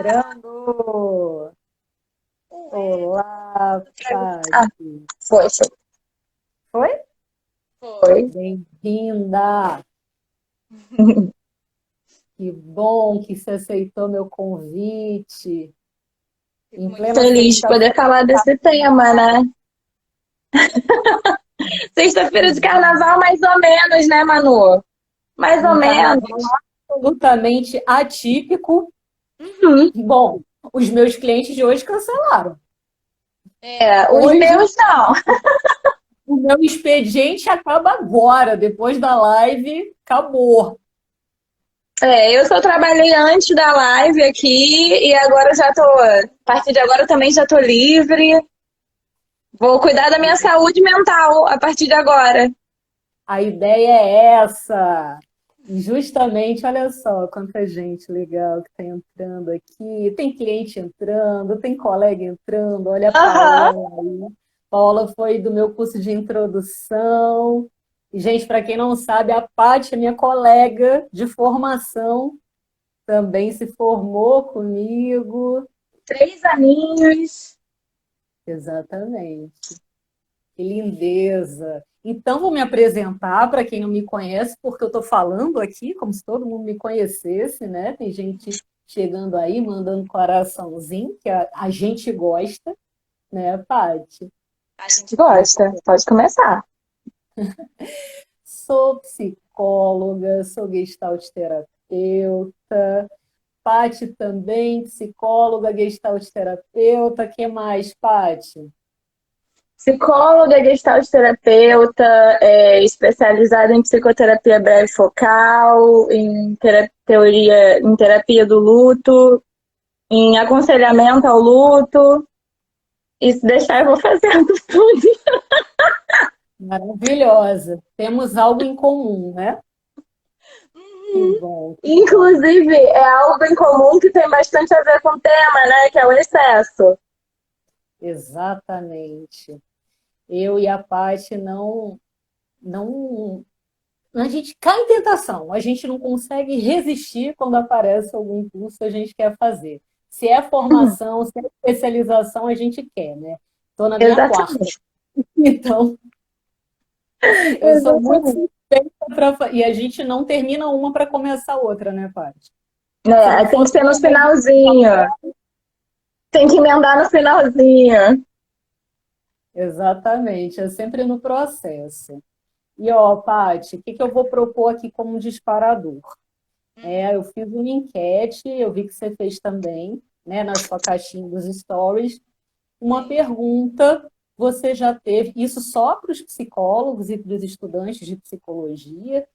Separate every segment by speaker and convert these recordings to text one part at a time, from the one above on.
Speaker 1: entrando. Olá,
Speaker 2: Ah,
Speaker 1: Paty.
Speaker 2: foi.
Speaker 1: Foi?
Speaker 2: Foi.
Speaker 1: Bem-vinda. Que bom que você aceitou meu convite.
Speaker 2: Fico
Speaker 1: Em
Speaker 2: muito
Speaker 1: plena
Speaker 2: feliz de poder
Speaker 1: sexta-feira.
Speaker 2: falar desse tema, né? Sexta-feira de carnaval, mais ou menos, né, Manu? Mais ou
Speaker 1: Um
Speaker 2: menos.
Speaker 1: carnaval absolutamente atípico.
Speaker 2: Uhum.
Speaker 1: Bom, os meus clientes de hoje cancelaram.
Speaker 2: Os
Speaker 1: Hoje,
Speaker 2: meus não.
Speaker 1: o meu expediente acaba agora, depois da live, acabou.
Speaker 2: Eu só trabalhei antes da live aqui e agora já tô. A partir de agora também já tô livre. Vou cuidar da minha saúde mental a partir de agora.
Speaker 1: A ideia é essa. E justamente, olha só quanta gente legal que está entrando aqui. Tem cliente entrando, tem colega entrando. Olha a
Speaker 2: Aham.
Speaker 1: Paola aí. Paola foi do meu curso de introdução. E, gente, para quem não sabe, a Paty é minha colega de formação, também se formou comigo.
Speaker 2: 3 aninhos.
Speaker 1: Exatamente. Que lindeza! Então, vou me apresentar para quem não me conhece, porque eu estou falando aqui como se todo mundo me conhecesse, né? Tem gente chegando aí, mandando coraçãozinho, que a gente gosta, né, Paty?
Speaker 2: A gente gosta. Pode começar.
Speaker 1: Sou psicóloga, sou gestalt terapeuta. Paty também, psicóloga, gestalt terapeuta. Que mais, Paty?
Speaker 2: Psicóloga, gestalt terapeuta, especializada em psicoterapia breve focal, em teoria, em terapia do luto, em aconselhamento ao luto. E se deixar, eu vou fazendo tudo.
Speaker 1: Maravilhosa. Temos algo em comum, né? Que bom, que bom.
Speaker 2: Inclusive, é algo em comum que tem bastante a ver com o tema, né? Que é o excesso.
Speaker 1: Exatamente. Eu e a Paty não, a gente cai em tentação, a gente não consegue resistir quando aparece algum impulso que a gente quer fazer. Se é formação, se é especialização, a gente quer, né? Estou na minha quarta,
Speaker 2: Exatamente.
Speaker 1: então eu sou muito
Speaker 2: Exatamente.
Speaker 1: suspeita e a gente não termina uma para começar outra, né, Paty? Se
Speaker 2: É,
Speaker 1: não
Speaker 2: tem que
Speaker 1: for
Speaker 2: ser no
Speaker 1: tudo bem,
Speaker 2: finalzinho. Tem que emendar no finalzinho.
Speaker 1: exatamente, é sempre no processo. E ó, Paty, o que eu vou propor aqui como um disparador? Eu fiz uma enquete, eu vi que você fez também, né, na sua caixinha dos stories, uma pergunta. Você já teve, isso só para os psicólogos e para os estudantes de psicologia,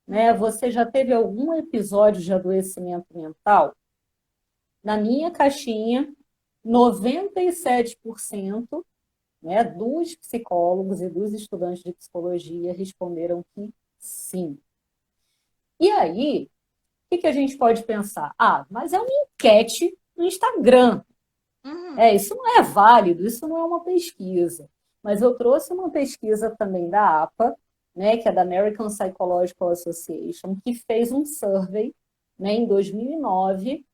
Speaker 1: né? Você já teve algum episódio de adoecimento mental? Na minha caixinha, 97%, né, dos psicólogos e dos estudantes de psicologia responderam que sim. E aí, o que a gente pode pensar? Ah, mas é uma enquete no Instagram. Isso não é válido, isso não é uma pesquisa. Mas eu trouxe uma pesquisa também da APA, né, que é da American Psychological Association, que fez um survey, né, em 2009,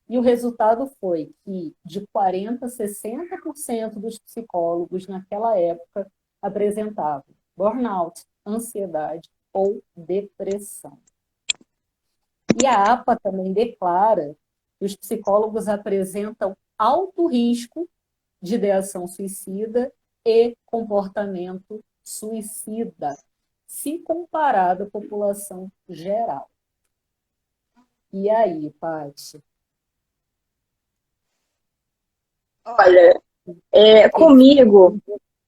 Speaker 1: e o resultado foi que de 40% a 60% dos psicólogos naquela época apresentavam burnout, ansiedade ou depressão. E a APA também declara que os psicólogos apresentam alto risco de ideação suicida e comportamento suicida, se comparado à população geral. E aí, Paty?
Speaker 2: Olha,
Speaker 1: O que
Speaker 2: comigo,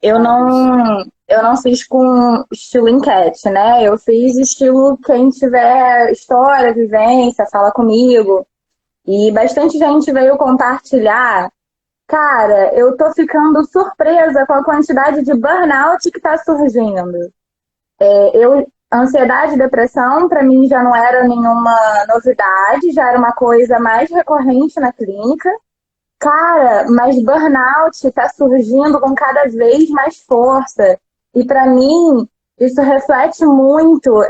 Speaker 2: eu
Speaker 1: faz?
Speaker 2: não, eu não fiz com estilo enquete, né? Eu fiz estilo quem tiver história, vivência, fala comigo. E bastante gente veio compartilhar. Cara, eu tô ficando surpresa com a quantidade de burnout que tá surgindo. Ansiedade e depressão, para mim, já não era nenhuma novidade, já era uma coisa mais recorrente na clínica. Cara, mas burnout está surgindo com cada vez mais força. E para mim, isso reflete muito.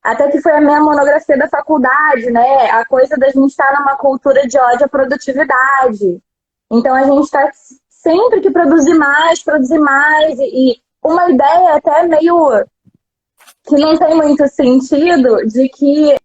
Speaker 2: Até que foi a minha monografia da faculdade, né? A coisa da gente estar numa cultura de ódio à produtividade. Então a gente está sempre que produzir mais, e uma ideia até meio que não tem muito sentido de que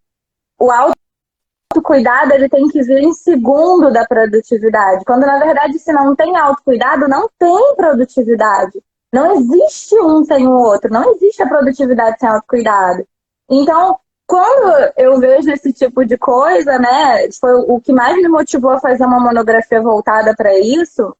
Speaker 2: o autocuidado ele tem que vir em segundo da produtividade, quando na verdade se não tem autocuidado, não tem produtividade. Não existe um sem o outro, não existe a produtividade sem autocuidado. Então, quando eu vejo esse tipo de coisa, né, foi o que mais me motivou a fazer uma monografia voltada para isso.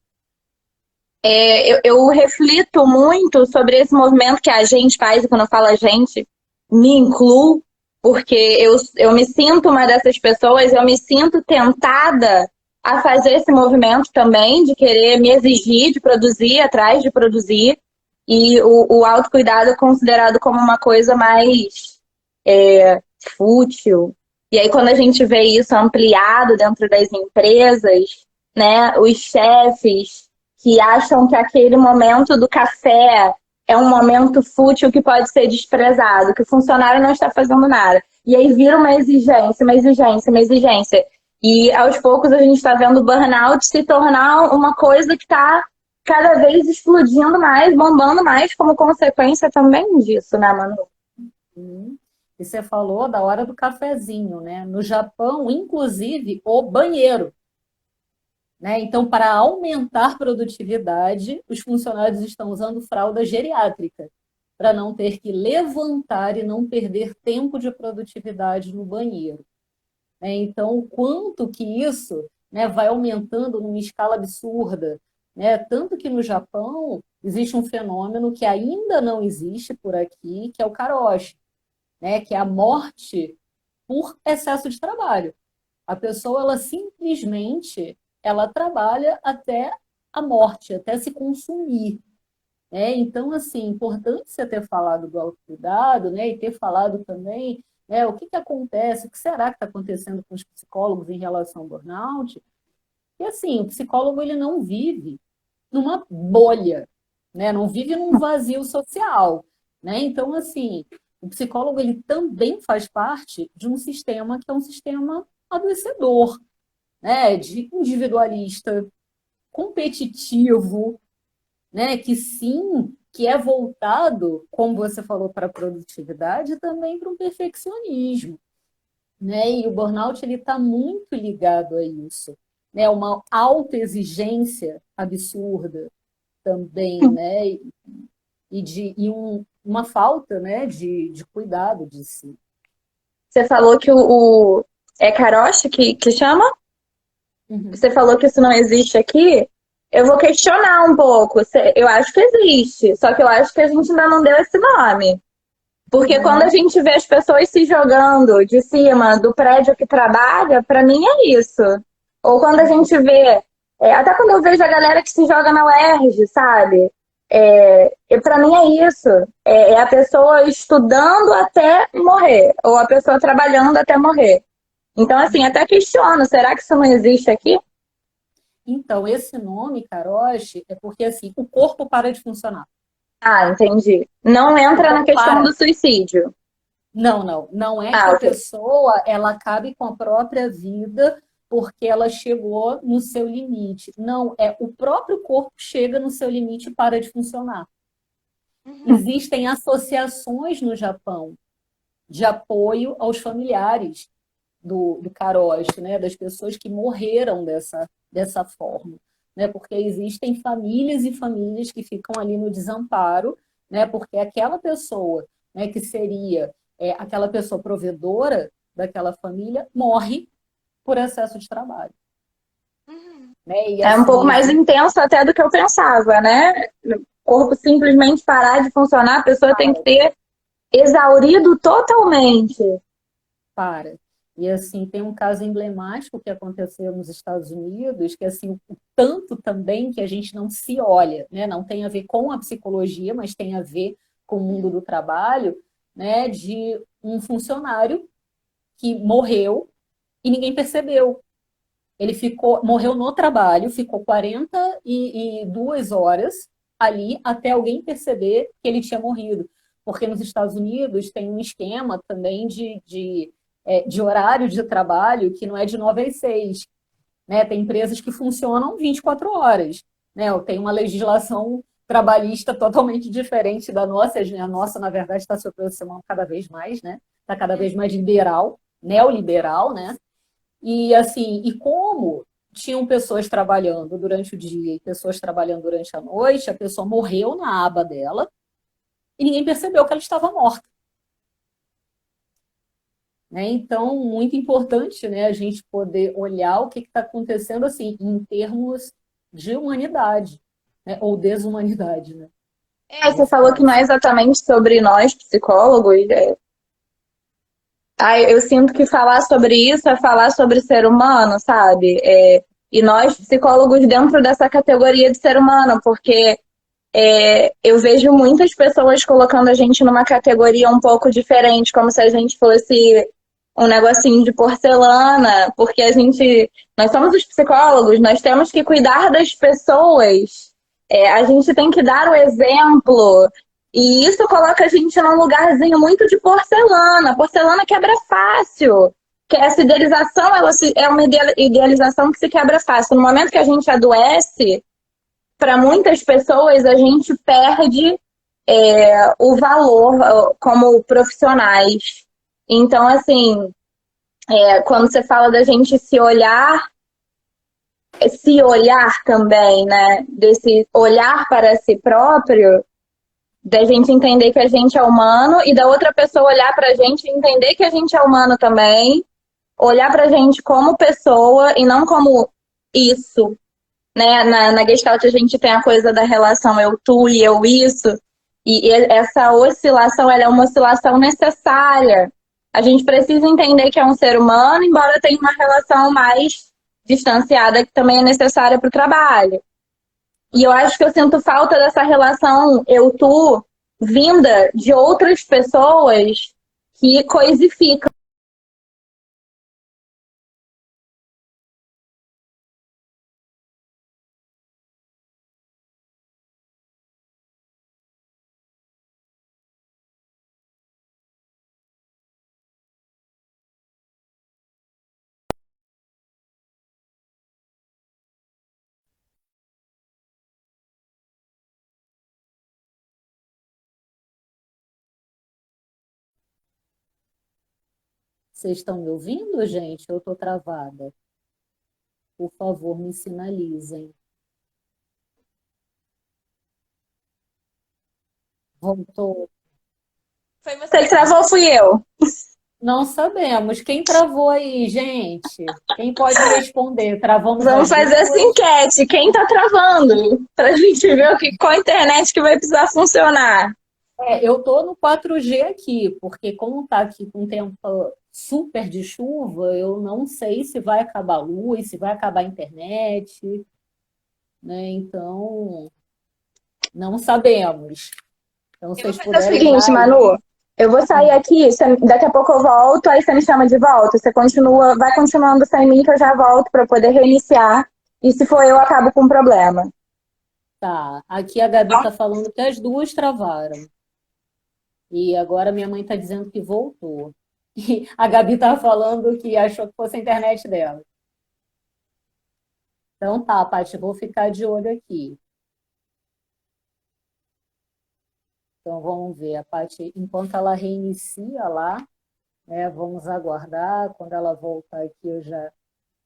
Speaker 2: Eu reflito muito sobre esse movimento que a gente faz, e quando eu falo a gente, me incluo, porque eu me sinto uma dessas pessoas, eu me sinto tentada a fazer esse movimento também, de querer me exigir, de produzir, atrás de produzir, e o autocuidado é considerado como uma coisa mais fútil. E aí, quando a gente vê isso ampliado dentro das empresas, né, os chefes que acham que aquele momento do café é um momento fútil que pode ser desprezado, que o funcionário não está fazendo nada. E aí vira uma exigência, uma exigência, uma exigência. E aos poucos a gente está vendo o burnout se tornar uma coisa que está cada vez explodindo mais, bombando mais, como consequência também disso, né, Manu?
Speaker 1: E você falou da hora do cafezinho, né? No Japão, inclusive, o banheiro. Né? Então, para aumentar a produtividade, os funcionários estão usando fralda geriátrica, para não ter que levantar e não perder tempo de produtividade no banheiro. Né? Então, o quanto que isso, né, vai aumentando numa escala absurda. Né? Tanto que no Japão existe um fenômeno que ainda não existe por aqui, que é o karoshi, né? Que é a morte por excesso de trabalho. A pessoa, ela simplesmente, ela trabalha até a morte, até se consumir. Né? Então, assim, importante você ter falado do autocuidado, né? E ter falado também, né, o que, que acontece, o que será que está acontecendo com os psicólogos em relação ao burnout. E, assim, o psicólogo, ele não vive numa bolha, né? Não vive num vazio social. Né? Então, assim, o psicólogo, ele também faz parte de um sistema que é um sistema adoecedor, né, de individualista, competitivo, né, que sim, que é voltado, como você falou, para a produtividade e também para um perfeccionismo. Né? E o burnout ele está muito ligado a isso. Né? Uma autoexigência absurda também, né? Uma falta, né, de cuidado de si.
Speaker 2: Você falou que é karoshi que chama?
Speaker 1: Uhum.
Speaker 2: Você falou que isso não existe aqui. Eu vou questionar um pouco. Eu acho que existe, só que eu acho que a gente ainda não deu esse nome. Porque quando a
Speaker 1: Uhum.
Speaker 2: gente vê as pessoas se jogando de cima do prédio que trabalha, para mim é isso. Ou quando a gente vê, até quando eu vejo a galera que se joga na UERJ, sabe? Para mim é isso. É a pessoa estudando até morrer, ou a pessoa trabalhando até morrer. Então, assim, até questiono, será que isso não existe aqui?
Speaker 1: Então, esse nome, karoshi, é porque assim, o corpo para de funcionar.
Speaker 2: Ah, entendi. Não
Speaker 1: O
Speaker 2: entra na
Speaker 1: corpo
Speaker 2: questão
Speaker 1: para.
Speaker 2: do suicídio.
Speaker 1: Não, não. Não é que
Speaker 2: Ah,
Speaker 1: a
Speaker 2: ok.
Speaker 1: pessoa ela acabe com a própria vida porque ela chegou no seu limite. Não, é o próprio corpo chega no seu limite e para de funcionar. Existem associações no Japão de apoio aos familiares do karoshi, né, das pessoas que morreram dessa forma, né, porque existem famílias e famílias que ficam ali no desamparo, né, porque aquela pessoa, né, que seria aquela pessoa provedora daquela família morre por excesso de trabalho, né, e
Speaker 2: É um pouco
Speaker 1: assim
Speaker 2: mais
Speaker 1: existe
Speaker 2: intenso até do que eu pensava, né? O corpo simplesmente parar de funcionar, a pessoa tem que
Speaker 1: para,
Speaker 2: ter exaurido totalmente.
Speaker 1: para. E assim, tem um caso emblemático que aconteceu nos Estados Unidos, que assim, o tanto também que a gente não se olha, né? Não tem a ver com a psicologia, mas tem a ver com o mundo do trabalho, né? De um funcionário que morreu e ninguém percebeu. Ele morreu no trabalho, ficou 42 horas ali até alguém perceber que ele tinha morrido. porque nos Estados Unidos tem um esquema também de horário de trabalho que não é de 9 às 6, né? Tem empresas que funcionam 24 horas, né? Tem uma legislação trabalhista totalmente diferente da nossa, a nossa, na verdade, está se aproximando cada vez mais, né? Está cada vez mais liberal, neoliberal, né? E assim, e como tinham pessoas trabalhando durante o dia e pessoas trabalhando durante a noite, a pessoa morreu na aba dela e ninguém percebeu que ela estava morta. Né? Então, muito importante, né, a gente poder olhar o que está acontecendo assim, em termos de humanidade, né, ou desumanidade, né,
Speaker 2: Você
Speaker 1: nesse
Speaker 2: falou que não
Speaker 1: caso.
Speaker 2: é exatamente sobre nós, psicólogos. Eu sinto que falar sobre isso é falar sobre ser humano, sabe? E nós, psicólogos, dentro dessa categoria de ser humano, porque eu vejo muitas pessoas colocando a gente numa categoria um pouco diferente, como se a gente fosse um negocinho de porcelana, porque nós somos os psicólogos, nós temos que cuidar das pessoas, a gente tem que dar o exemplo, e isso coloca a gente num lugarzinho muito de porcelana. Porcelana quebra fácil, que essa idealização é uma idealização que se quebra fácil. No momento que a gente adoece, para muitas pessoas, a gente perde o valor como profissionais. Então, assim, quando você fala da gente se olhar também, né? Desse olhar para si próprio, da gente entender que a gente é humano e da outra pessoa olhar para a gente e entender que a gente é humano também, olhar para a gente como pessoa e não como isso, né? Na Gestalt a gente tem a coisa da relação eu, tu e eu, isso. E essa oscilação, ela é uma oscilação necessária. A gente precisa entender que é um ser humano, embora tenha uma relação mais distanciada que também é necessária para o trabalho. E eu acho que eu sinto falta dessa relação eu-tu vinda de outras pessoas que coisificam.
Speaker 1: Vocês estão me ouvindo, gente? Eu estou travada. Por favor, me sinalizem. Voltou.
Speaker 2: Foi você que travou, fui eu.
Speaker 1: Não sabemos. Quem travou aí, gente? Quem pode responder? Travamos
Speaker 2: Vamos
Speaker 1: as
Speaker 2: fazer essa
Speaker 1: duas?
Speaker 2: enquete. Quem tá travando? Pra gente ver qual a internet que vai precisar funcionar.
Speaker 1: Eu estou no 4G aqui, porque como está aqui com tempo super de chuva, eu não sei se vai acabar a luz, se vai acabar a internet, né? Então, não sabemos. Então, se
Speaker 2: Eu vou
Speaker 1: vocês
Speaker 2: fazer o
Speaker 1: puderem dar
Speaker 2: seguinte,
Speaker 1: aí.
Speaker 2: Manu. Eu vou sair aqui, daqui a pouco eu volto, aí você me chama de volta. Você continua, vai continuando sem mim que eu já volto para poder reiniciar. E se for eu, acabo com o problema.
Speaker 1: Tá, aqui a Gabi está falando que as duas travaram. E agora minha mãe está dizendo que voltou. E a Gabi está falando que achou que fosse a internet dela. Então tá, Paty, vou ficar de olho aqui. Então vamos ver, a Paty, enquanto ela reinicia lá, né, vamos aguardar. Quando ela voltar aqui, eu já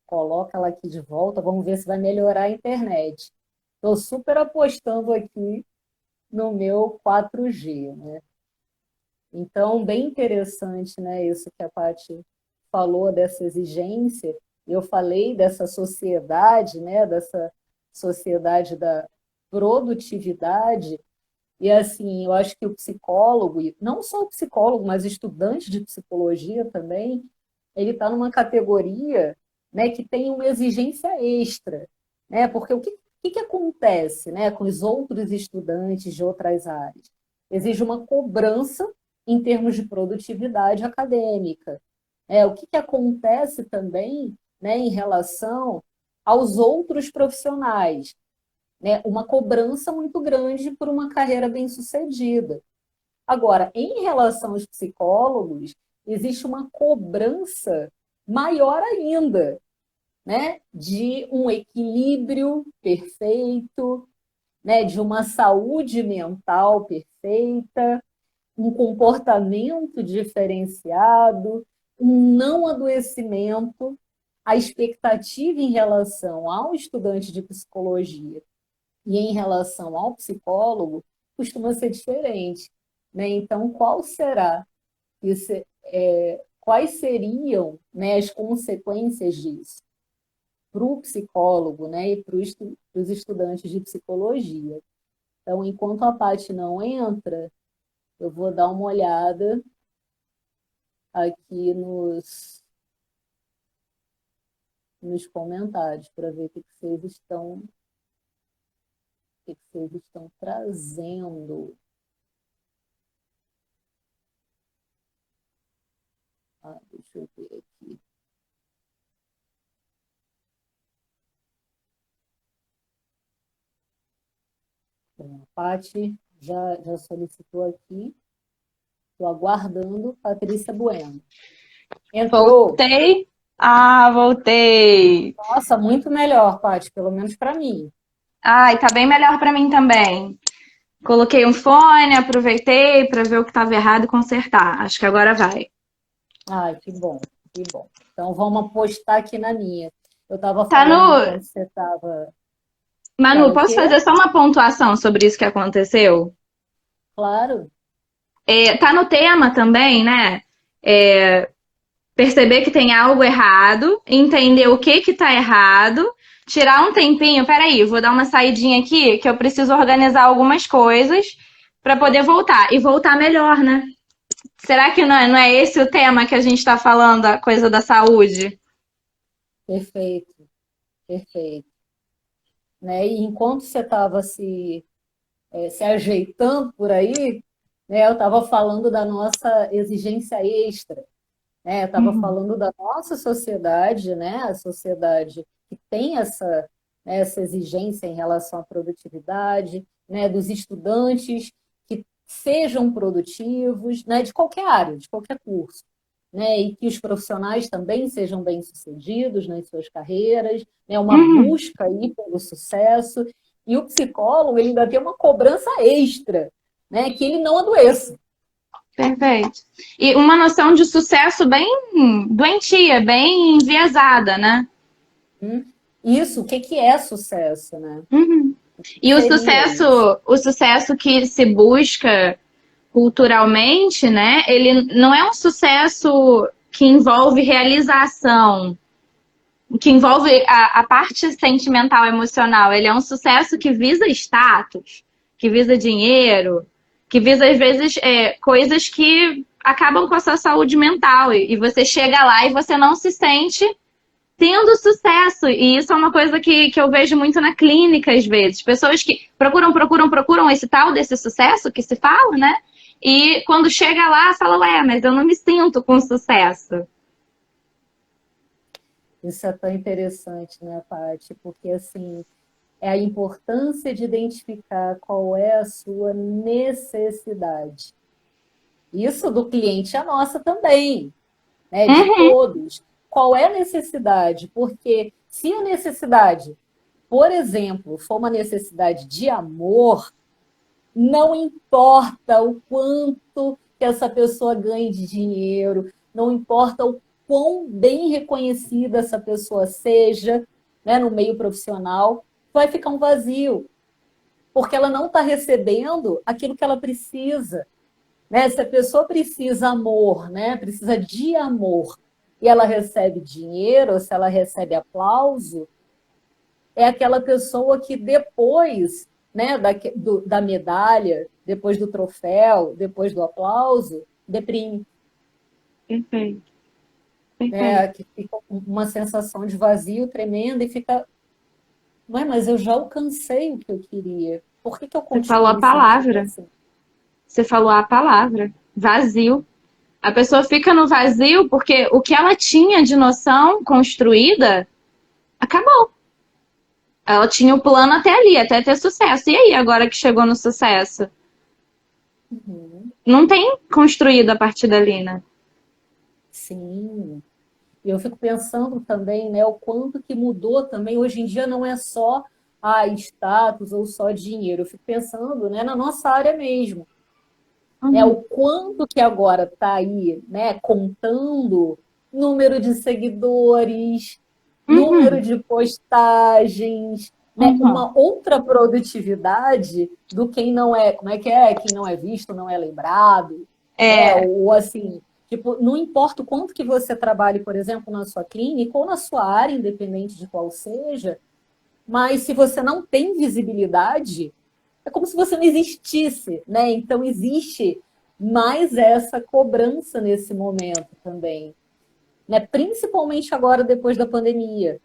Speaker 1: coloco ela aqui de volta. Vamos ver se vai melhorar a internet. Estou super apostando aqui no meu 4G, né? Então, bem interessante, né, isso que a Paty falou dessa exigência. Eu falei dessa sociedade, né, dessa sociedade da produtividade. E assim, eu acho que o psicólogo, e não só o psicólogo, mas estudante de psicologia também, ele está numa categoria, né, que tem uma exigência extra, né? Porque o que acontece, né, com os outros estudantes de outras áreas? Exige uma cobrança em termos de produtividade acadêmica. O que acontece também, né, em relação aos outros profissionais? Né, uma cobrança muito grande por uma carreira bem-sucedida. Agora, em relação aos psicólogos, existe uma cobrança maior ainda, né? De um equilíbrio perfeito, né? De uma saúde mental perfeita, um comportamento diferenciado, um não adoecimento. A expectativa em relação ao estudante de psicologia e em relação ao psicólogo costuma ser diferente, né? Então, quais seriam, né, as consequências disso para o psicólogo, né, e para os estudantes de psicologia? Então, enquanto a Paty não entra, eu vou dar uma olhada aqui nos comentários para ver o que vocês estão trazendo. Deixa eu ver aqui. Bom, a Paty já solicitou aqui. Estou aguardando. Patrícia Bueno. Entrou.
Speaker 2: Voltei. Ah, voltei.
Speaker 1: Nossa, muito melhor, Paty, pelo menos para mim.
Speaker 2: Ai, tá bem melhor pra mim também. Coloquei um fone, aproveitei pra ver o que tava errado e consertar. Acho que agora vai.
Speaker 1: Ai, que bom, que bom. Então vamos apostar aqui na minha. Eu estava
Speaker 2: Tá
Speaker 1: falando
Speaker 2: no.
Speaker 1: enquanto você estava. Tá
Speaker 2: Manu,
Speaker 1: no
Speaker 2: posso
Speaker 1: quê?
Speaker 2: fazer só uma pontuação sobre isso que aconteceu?
Speaker 1: Claro,
Speaker 2: Tá no tema também, né? É, perceber que tem algo errado, entender o que que tá errado, tirar um tempinho. Peraí, vou dar uma saidinha aqui que eu preciso organizar algumas coisas pra poder voltar. E voltar melhor, né? Será que não é esse o tema que a gente tá falando, a coisa da saúde?
Speaker 1: perfeito, perfeito. Né? E enquanto você estava se ajeitando por aí, né, eu estava falando da nossa exigência extra, né? Eu estava
Speaker 2: Uhum.
Speaker 1: falando da nossa sociedade, né? A sociedade que tem essa exigência em relação à produtividade, né? Dos estudantes que sejam produtivos, né? De qualquer área, de qualquer curso, né? E que os profissionais também sejam bem-sucedidos nas suas carreiras, né? Uma
Speaker 2: Uhum.
Speaker 1: busca aí pelo sucesso. E o psicólogo, ele ainda tem uma cobrança extra, né? Que ele não adoeça.
Speaker 2: Perfeito. E uma noção de sucesso bem doentia, bem enviesada, né?
Speaker 1: Hum? Isso, o que que é sucesso, né?
Speaker 2: Uhum.
Speaker 1: O que
Speaker 2: E
Speaker 1: seria isso?
Speaker 2: o sucesso que se busca culturalmente, né? Ele não é um sucesso que envolve realização, que envolve a parte sentimental, emocional. Ele é um sucesso que visa status, que visa dinheiro, que visa, às vezes, coisas que acabam com a sua saúde mental. E você chega lá e você não se sente tendo sucesso. E isso é uma coisa que eu vejo muito na clínica, às vezes. Pessoas que procuram esse tal desse sucesso que se fala, né? E quando chega lá, fala, ué, mas eu não me sinto com sucesso.
Speaker 1: Isso é tão interessante, né, Paty? Porque, assim, é a importância de identificar qual é a sua necessidade. Isso do cliente é nossa também, né? De
Speaker 2: Uhum,
Speaker 1: todos. Qual é a necessidade? Porque se a necessidade, por exemplo, for uma necessidade de amor, não importa o quanto que essa pessoa ganhe de dinheiro, não importa o quão bem reconhecida essa pessoa seja, né, no meio profissional, vai ficar um vazio, porque ela não está recebendo aquilo que ela precisa. Né? Se a pessoa precisa amor, né, precisa de amor, e ela recebe dinheiro, ou se ela recebe aplauso, é aquela pessoa que depois, né, da medalha, depois do troféu, depois do aplauso, deprime,
Speaker 2: perfeito, perfeito.
Speaker 1: né, que fica uma sensação de vazio tremenda e fica, ué, mas eu já alcancei o que eu queria, por que que eu
Speaker 2: Você falou
Speaker 1: continuo
Speaker 2: a
Speaker 1: me sentindo
Speaker 2: palavra.
Speaker 1: assim?
Speaker 2: Você falou a palavra. Vazio. A pessoa fica no vazio porque o que ela tinha de noção construída acabou. Ela tinha o plano até ali, até ter sucesso. E aí, agora que chegou no sucesso?
Speaker 1: Uhum.
Speaker 2: não tem construído a partir dali, né?
Speaker 1: Sim. E eu fico pensando também, né, o quanto que mudou também. Hoje em dia não é só status ou só dinheiro. Eu fico pensando, né, na nossa área mesmo, né,
Speaker 2: Uhum.
Speaker 1: o quanto que agora está aí, né, contando número de seguidores, número
Speaker 2: Uhum.
Speaker 1: de postagens, né,
Speaker 2: Uhum.
Speaker 1: uma outra produtividade do quem não é, como é que é? Quem não é visto não é lembrado, né?
Speaker 2: É.
Speaker 1: Ou assim, tipo, não importa o quanto que você trabalhe, por exemplo, na sua clínica ou na sua área, independente de qual seja, mas se você não tem visibilidade, é como se você não existisse, né? Então existe mais essa cobrança nesse momento também, né? Principalmente agora depois da pandemia,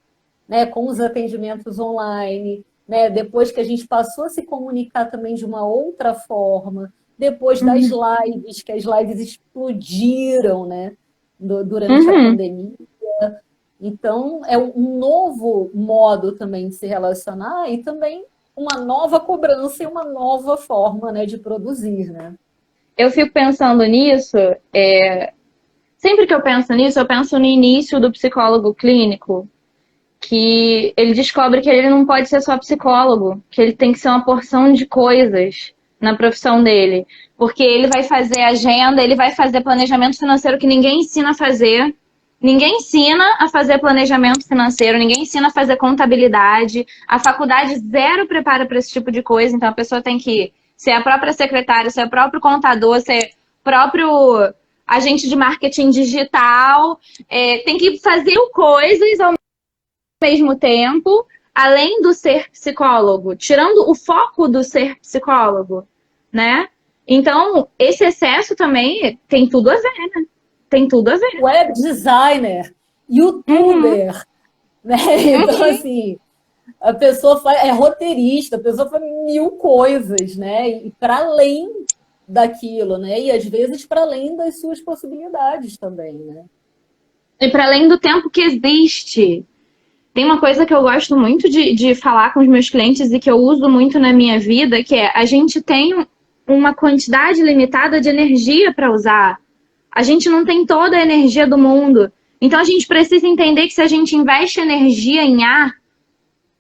Speaker 1: né? Com os atendimentos online, né? Depois que a gente passou a se comunicar também de uma outra forma, depois das
Speaker 2: Uhum.
Speaker 1: lives, que as lives explodiram, né? Durante a
Speaker 2: Uhum.
Speaker 1: pandemia. Então, é um novo modo também de se relacionar e também uma nova cobrança e uma nova forma, né, de produzir, né?
Speaker 2: Eu fico pensando nisso, sempre que eu penso nisso, eu penso no início do psicólogo clínico, que ele descobre que ele não pode ser só psicólogo, que ele tem que ser uma porção de coisas na profissão dele. Porque ele vai fazer agenda, ele vai fazer planejamento financeiro que ninguém ensina a fazer. Ninguém ensina a fazer planejamento financeiro, ninguém ensina a fazer contabilidade. A faculdade zero prepara para esse tipo de coisa, então a pessoa tem que ser a própria secretária, ser o próprio contador, ser o próprio agente de marketing digital, tem que fazer coisas ao mesmo tempo, além do ser psicólogo, tirando o foco do ser psicólogo, né? Então, esse excesso também tem tudo a ver, né? Tem tudo a ver.
Speaker 1: Web designer,
Speaker 2: Uhum,
Speaker 1: youtuber, né? Então,
Speaker 2: uhum.
Speaker 1: assim, a pessoa é roteirista, a pessoa faz mil coisas, né? E para além daquilo, né? E às vezes para além das suas possibilidades também, né?
Speaker 2: E para além do tempo que existe, tem uma coisa que eu gosto muito de falar com os meus clientes e que eu uso muito na minha vida, que é a gente tem uma quantidade limitada de energia para usar. A gente não tem toda a energia do mundo. Então a gente precisa entender que se a gente investe energia em A,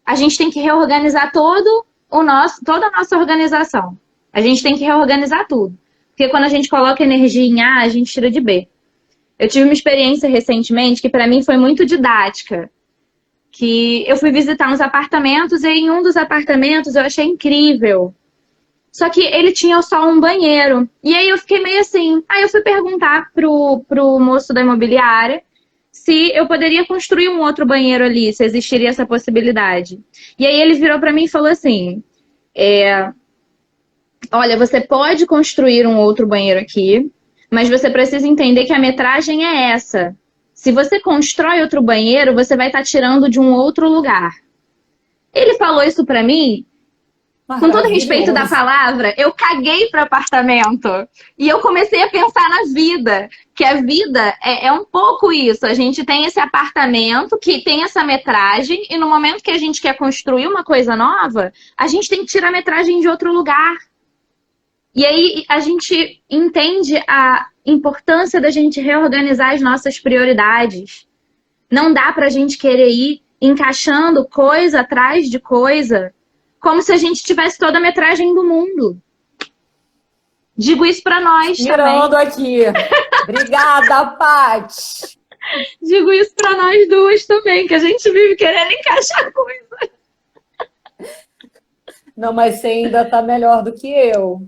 Speaker 2: a gente tem que reorganizar toda a nossa organização. A gente tem que reorganizar tudo. Porque quando a gente coloca energia em A, a gente tira de B. Eu tive uma experiência recentemente que para mim foi muito didática, que eu fui visitar uns apartamentos e em um dos apartamentos eu achei incrível. Só que ele tinha só um banheiro. E aí eu fiquei meio assim. Aí eu fui perguntar pro moço da imobiliária se eu poderia construir um outro banheiro ali, se existiria essa possibilidade. E aí ele virou para mim e falou assim: olha, você pode construir um outro banheiro aqui, mas você precisa entender que a metragem é essa. Se você constrói outro banheiro, você vai estar tirando de um outro lugar. Ele falou isso para mim com todo respeito da
Speaker 1: Maravilhoso.
Speaker 2: palavra, eu caguei para apartamento. E eu comecei a pensar na vida. Que a vida é um pouco isso. A gente tem esse apartamento que tem essa metragem, e no momento que a gente quer construir uma coisa nova, a gente tem que tirar a metragem de outro lugar. E aí a gente entende a importância da gente reorganizar as nossas prioridades. Não dá para a gente querer ir encaixando coisa atrás de coisa, como se a gente tivesse toda a metragem do mundo. Digo isso para nós também.
Speaker 1: Inspirando aqui. Obrigada, Paty.
Speaker 2: Digo isso para nós duas também, que a gente vive querendo encaixar coisa.
Speaker 1: Não, mas você ainda está melhor do que eu,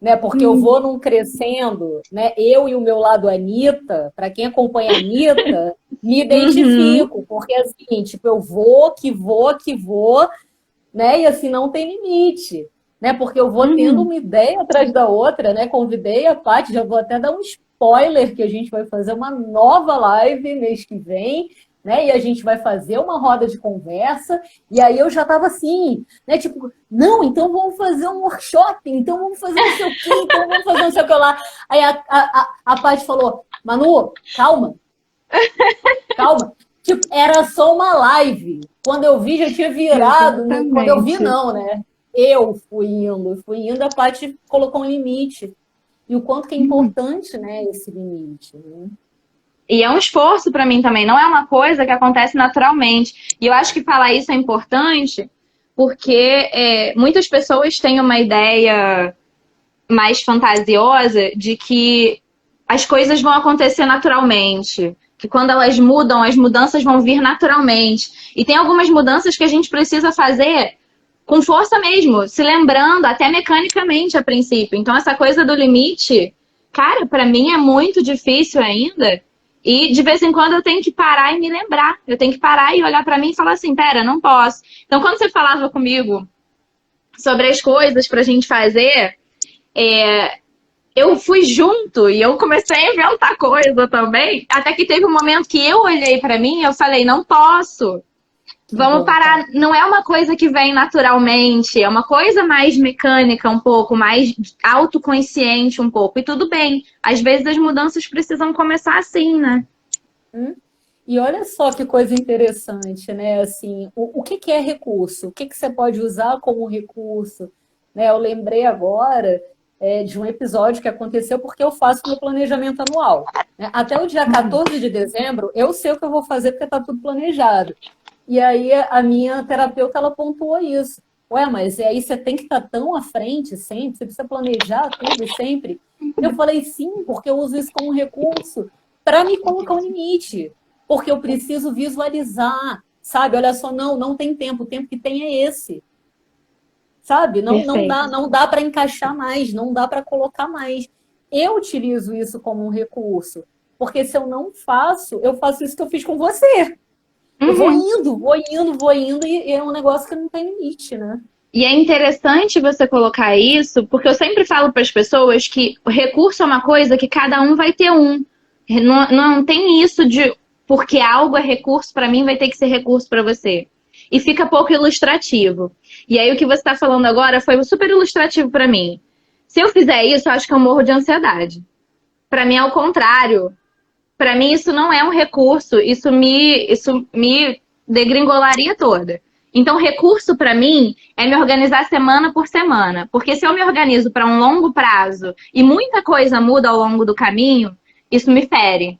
Speaker 1: né? Porque eu vou num crescendo, né? Eu e o meu lado Anitta, para quem acompanha a Anitta, me
Speaker 2: Uhum,
Speaker 1: identifico, porque assim, tipo, eu vou, que vou, que vou, né? E assim não tem limite, né? Porque eu vou tendo
Speaker 2: uhum.
Speaker 1: uma ideia atrás da outra, né? Convidei a Paty, já vou até dar um spoiler que a gente vai fazer uma nova live mês que vem, né? E a gente vai fazer uma roda de conversa. E aí eu já estava assim, né? Tipo, não, então vamos fazer um workshop, então vamos fazer não sei o quê, então vamos fazer não sei o que lá. Aí a Paty falou, Manu, calma, calma. Tipo, era só uma live. Quando eu vi, já tinha virado. Né? Quando eu vi,
Speaker 2: Exatamente.
Speaker 1: não, né? Eu fui indo, a Paty colocou um limite. e o quanto que é importante, né, esse limite, né?
Speaker 2: E é um esforço para mim também, não é uma coisa que acontece naturalmente. E eu acho que falar isso é importante porque muitas pessoas têm uma ideia mais fantasiosa de que as coisas vão acontecer naturalmente, que quando elas mudam, as mudanças vão vir naturalmente. E tem algumas mudanças que a gente precisa fazer com força mesmo, se lembrando, até mecanicamente a princípio. Então, essa coisa do limite, cara, para mim é muito difícil ainda. E de vez em quando eu tenho que parar e me lembrar. Eu tenho que parar e olhar para mim e falar assim, pera, não posso. Então, quando você falava comigo sobre as coisas pra gente fazer, eu fui junto e eu comecei a inventar coisa também. Até que teve um momento que eu olhei pra mim e eu falei, não posso.
Speaker 1: Que
Speaker 2: Vamos
Speaker 1: bom,
Speaker 2: parar.
Speaker 1: cara.
Speaker 2: Não é uma coisa que vem naturalmente, é uma coisa mais mecânica um pouco, mais autoconsciente um pouco. E tudo bem. Às vezes as mudanças precisam começar assim, né?
Speaker 1: Hum? E olha só que coisa interessante, né? Assim, o que que é recurso? O que que você pode usar como recurso? Né? Eu lembrei agora de um episódio que aconteceu porque eu faço meu planejamento anual. Né? Até o dia 14 de dezembro, eu sei o que eu vou fazer porque está tudo planejado. E aí a minha terapeuta, ela pontuou isso. Ué, mas aí você tem que estar tão à frente sempre, você precisa planejar tudo sempre. Eu falei, sim, porque eu uso isso como recurso para me colocar um limite. Porque eu preciso visualizar, sabe? Olha só, não tem tempo, o tempo que tem é esse. Sabe?
Speaker 2: Perfeito.
Speaker 1: Não dá para encaixar mais, não dá para colocar mais. Eu utilizo isso como um recurso, porque se eu não faço, eu faço isso que eu fiz com você. Eu
Speaker 2: Uhum.
Speaker 1: vou indo, e é um negócio que não tem limite, né?
Speaker 2: E é interessante você colocar isso, porque eu sempre falo para as pessoas que o recurso é uma coisa que cada um vai ter um. Não tem isso de porque algo é recurso para mim, vai ter que ser recurso para você. E fica pouco ilustrativo. E aí o que você está falando agora foi super ilustrativo para mim. Se eu fizer isso, eu acho que eu morro de ansiedade. Para mim é o contrário. Para mim, isso não é um recurso, isso me degringolaria toda. Então, recurso para mim é me organizar semana por semana. Porque se eu me organizo para um longo prazo e muita coisa muda ao longo do caminho, isso me fere.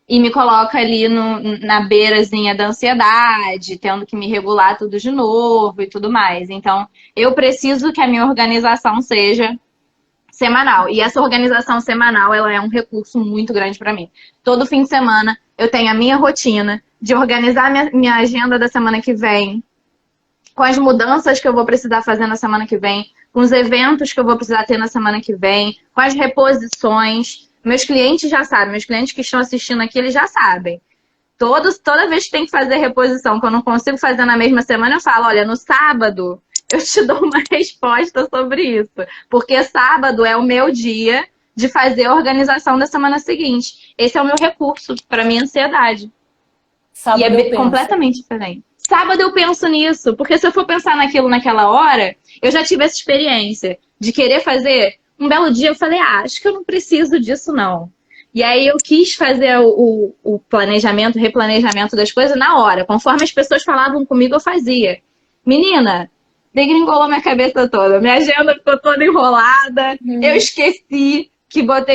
Speaker 2: E me coloca ali na beirazinha da ansiedade, tendo que me regular tudo de novo e tudo mais. Então, eu preciso que a minha organização seja semanal. E essa organização semanal, ela é um recurso muito grande para mim. Todo fim de semana eu tenho a minha rotina de organizar minha agenda da semana que vem, com as mudanças que eu vou precisar fazer na semana que vem, com os eventos que eu vou precisar ter na semana que vem, com as reposições. Meus clientes já sabem, meus clientes que estão assistindo aqui, eles já sabem. Toda vez que tem que fazer reposição, que eu não consigo fazer na mesma semana, eu falo, olha, no sábado eu te dou uma resposta sobre isso. Porque sábado é o meu dia de fazer a organização da semana seguinte. Esse é o meu recurso para minha ansiedade. E
Speaker 1: Sábado eu
Speaker 2: é
Speaker 1: penso.
Speaker 2: completamente diferente. Sábado eu penso nisso, porque se eu for pensar naquilo naquela hora, eu já tive essa experiência de querer fazer. Um belo dia eu falei, acho que eu não preciso disso não. E aí eu quis fazer o planejamento, o replanejamento das coisas na hora. Conforme as pessoas falavam comigo, eu fazia. Menina, degringolou minha cabeça toda. Minha agenda ficou toda enrolada. Eu esqueci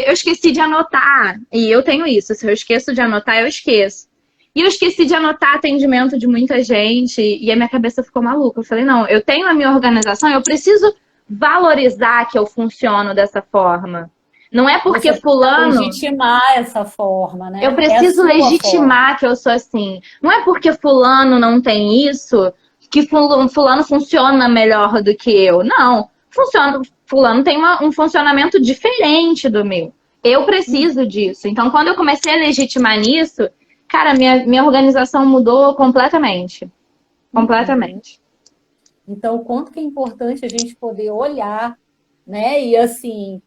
Speaker 2: eu esqueci de anotar. E eu tenho isso. Se eu esqueço de anotar, eu esqueço. E eu esqueci de anotar atendimento de muita gente e a minha cabeça ficou maluca. Eu falei, não, eu tenho a minha organização, eu preciso valorizar que eu funciono dessa forma. Não é porque
Speaker 1: Você precisa
Speaker 2: fulano.
Speaker 1: legitimar essa forma,
Speaker 2: Eu
Speaker 1: né? É a
Speaker 2: preciso
Speaker 1: sua forma.
Speaker 2: legitimar que eu sou assim. Não é porque fulano não tem isso que fulano funciona melhor do que eu. Não. Fulano tem um funcionamento diferente do meu. Eu preciso disso. Então, quando eu comecei a legitimar nisso, cara, minha organização mudou completamente.
Speaker 1: Uhum.
Speaker 2: Completamente.
Speaker 1: Então, o quanto que é importante a gente poder olhar, né? E assim,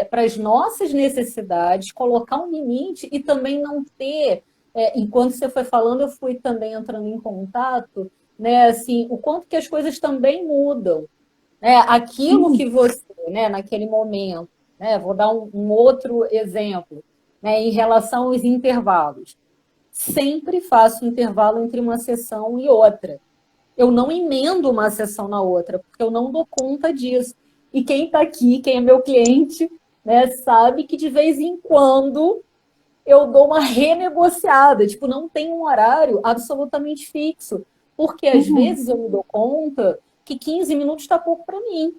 Speaker 1: para as nossas necessidades, colocar um limite e também não ter. Enquanto você foi falando, eu fui também entrando em contato, né? Assim, o quanto que as coisas também mudam, né? Aquilo que você, né? Naquele momento, né? Vou dar um outro exemplo, né? Em relação aos intervalos, sempre faço intervalo entre uma sessão e outra. Eu não emendo uma sessão na outra, porque eu não dou conta disso. E quem está aqui, quem é meu cliente, né, sabe que de vez em quando eu dou uma renegociada, tipo, não tem um horário absolutamente fixo, porque às
Speaker 2: Uhum,
Speaker 1: vezes eu me dou conta que 15 minutos está pouco para mim.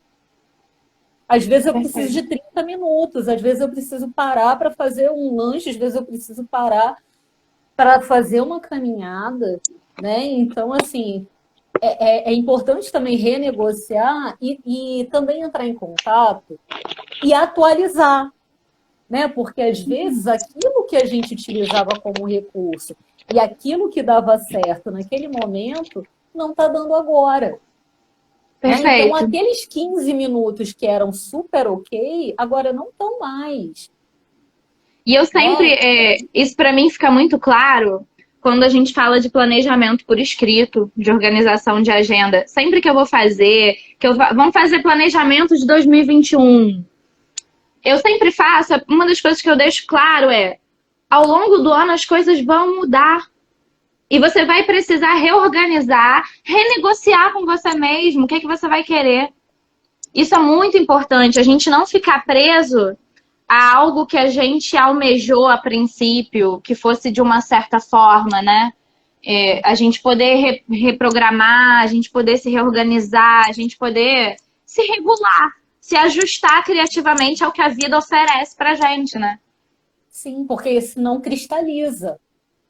Speaker 1: Às vezes eu preciso de
Speaker 2: perfeito.
Speaker 1: 30 minutos, às vezes eu preciso parar para fazer um lanche, às vezes eu preciso parar para fazer uma caminhada, né? Então, assim, é importante também renegociar e também entrar em contato e atualizar, né? Porque às vezes aquilo que a gente utilizava como recurso e aquilo que dava certo naquele momento não está dando agora. Né? Então,
Speaker 2: Perfeito.
Speaker 1: aqueles 15 minutos que eram super ok, agora não estão mais.
Speaker 2: E eu sempre,
Speaker 1: Né?
Speaker 2: isso para mim fica muito claro quando a gente fala de planejamento por escrito, de organização de agenda. Sempre que eu vou fazer, vamos fazer planejamento de 2021. Eu sempre faço, uma das coisas que eu deixo claro é, ao longo do ano as coisas vão mudar. E você vai precisar reorganizar, renegociar com você mesmo o que, é que você vai querer. Isso é muito importante, a gente não ficar preso a algo que a gente almejou a princípio, que fosse de uma certa forma, né? A gente poder reprogramar, a gente poder se reorganizar, a gente poder se regular, se ajustar criativamente ao que a vida oferece pra gente, né?
Speaker 1: Sim, porque senão cristaliza.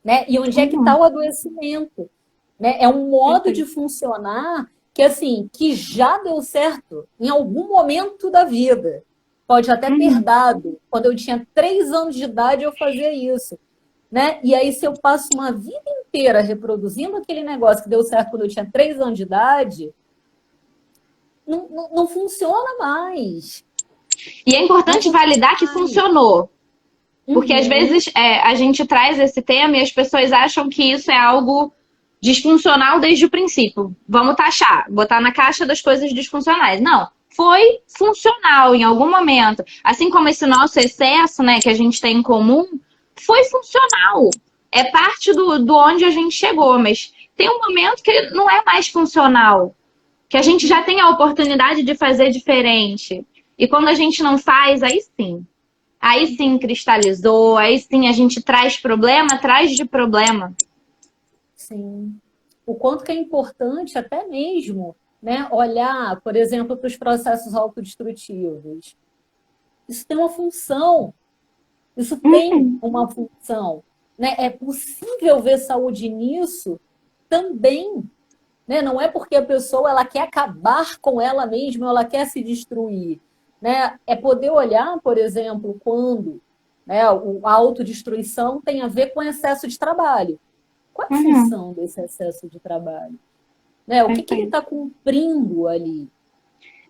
Speaker 1: Né? E onde é que está
Speaker 2: Uhum,
Speaker 1: o adoecimento? Né? É um modo de
Speaker 2: perfeito.
Speaker 1: funcionar que, assim, que já deu certo em algum momento da vida. Pode até ter
Speaker 2: Uhum.
Speaker 1: dado. Quando eu tinha 3 anos de idade, eu fazia isso. Né? E aí, se eu passo uma vida inteira reproduzindo aquele negócio que deu certo quando eu tinha 3 anos de idade, não funciona mais.
Speaker 2: E é
Speaker 1: Não
Speaker 2: importante
Speaker 1: funciona
Speaker 2: validar que
Speaker 1: mais.
Speaker 2: funcionou. Porque às
Speaker 1: Uhum.
Speaker 2: vezes a gente traz esse tema e as pessoas acham que isso é algo disfuncional desde o princípio. Vamos taxar, botar na caixa das coisas disfuncionais. Não, foi funcional em algum momento. Assim como esse nosso excesso, né, que a gente tem em comum, foi funcional. É parte do onde a gente chegou, mas tem um momento que não é mais funcional, que a gente já
Speaker 1: Uhum.
Speaker 2: tem a oportunidade de fazer diferente. E quando a gente não faz, aí sim. Aí sim cristalizou, aí sim a gente traz problema atrás de problema.
Speaker 1: Sim. O quanto que é importante até mesmo, né, olhar, por exemplo, para os processos autodestrutivos. Isso tem uma função, isso tem
Speaker 2: Uhum,
Speaker 1: uma função. Né? É possível ver saúde nisso também. Né? Não é porque a pessoa ela quer acabar com ela mesma, ela quer se destruir. Né? É poder olhar, por exemplo, quando, né, a autodestruição tem a ver com excesso de trabalho. Qual é a
Speaker 2: uhum,
Speaker 1: função desse excesso de trabalho? Né? O que ele
Speaker 2: perfeito.
Speaker 1: está cumprindo ali?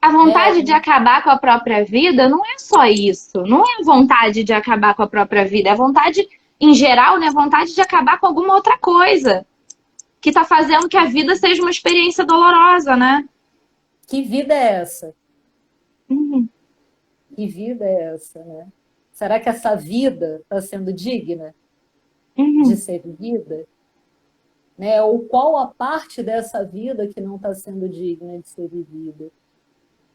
Speaker 2: A
Speaker 1: Né?
Speaker 2: vontade de acabar com a própria vida não é só isso. Não é a vontade de acabar com a própria vida. É a vontade, em geral, né? A vontade de acabar com alguma outra coisa. Que tá fazendo que a vida seja uma experiência dolorosa, né?
Speaker 1: Que vida é essa?
Speaker 2: Uhum,
Speaker 1: Que vida é essa? Né? Será que essa vida está sendo digna de
Speaker 2: uhum,
Speaker 1: ser vivida? Né? Ou qual a parte dessa vida que não está sendo digna de ser vivida?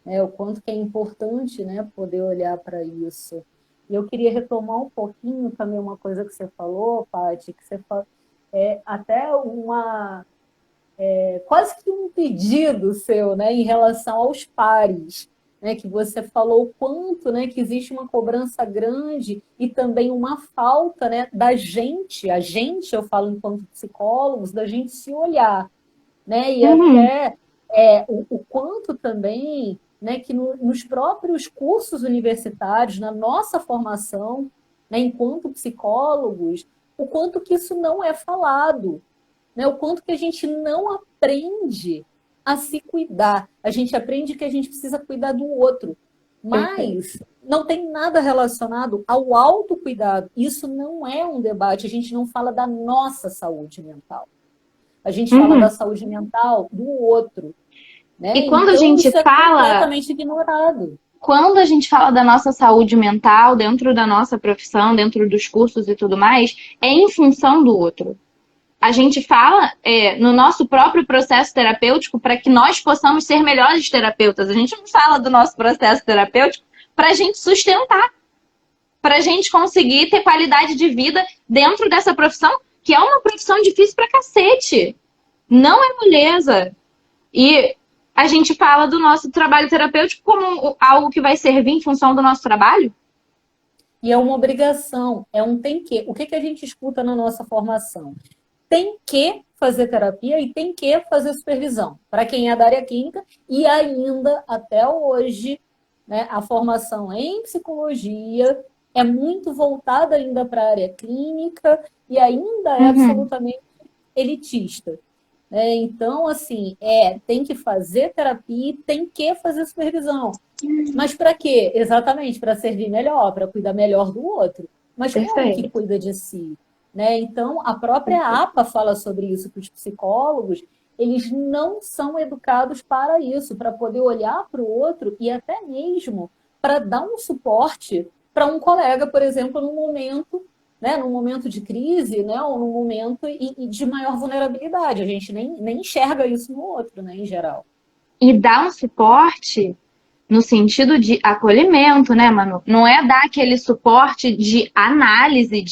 Speaker 1: Né? O quanto que é importante, né, poder olhar para isso. E eu queria retomar um pouquinho também uma coisa que você falou, Paty, que você falou, até quase que um pedido seu, né, em relação aos pares, né, que você falou o quanto, né, que existe uma cobrança grande e também uma falta, né, da gente, a gente, eu falo enquanto psicólogos, da gente se olhar, né, e
Speaker 2: uhum,
Speaker 1: até o quanto também, né, que nos próprios cursos universitários, na nossa formação, né, enquanto psicólogos, o quanto que isso não é falado, né? O quanto que a gente não aprende a se cuidar. A gente aprende que a gente precisa cuidar do outro,
Speaker 2: perfeito.
Speaker 1: mas não tem nada relacionado ao autocuidado. Isso não é um debate, a gente não fala da nossa saúde mental. A gente fala da
Speaker 2: Uhum.
Speaker 1: saúde mental do outro, né?
Speaker 2: E quando a
Speaker 1: Então
Speaker 2: gente
Speaker 1: isso é
Speaker 2: fala
Speaker 1: completamente ignorado.
Speaker 2: quando a gente fala da nossa saúde mental, dentro da nossa profissão, dentro dos cursos e tudo mais, é em função do outro. A gente fala no nosso próprio processo terapêutico para que nós possamos ser melhores terapeutas. A gente não fala do nosso processo terapêutico para a gente sustentar.
Speaker 3: pra gente conseguir ter qualidade de vida dentro dessa profissão, que é uma profissão difícil pra cacete. Não é moleza. E a gente fala do nosso trabalho terapêutico como algo que vai servir em função do nosso trabalho?
Speaker 1: E é uma obrigação, é um tem que. O que a gente escuta na nossa formação? Tem que fazer terapia e tem que fazer supervisão. Para quem é da área clínica, e ainda até hoje, né, a formação em psicologia é muito voltada ainda para a área clínica e ainda é absolutamente elitista. Então, assim, tem que fazer terapia e tem que fazer supervisão. Mas para quê? Exatamente, para servir melhor, para cuidar melhor do outro. Mas como que cuida de si? Então, a própria APA fala sobre isso, que os psicólogos, eles não são educados para isso, para poder olhar para o outro e até mesmo para dar um suporte para um colega, por exemplo, num momento de crise, né, ou num momento de maior vulnerabilidade. A gente nem enxerga isso no outro, né, em geral.
Speaker 3: E dar um suporte no sentido de acolhimento, né, Manu? Não é dar aquele suporte de análise,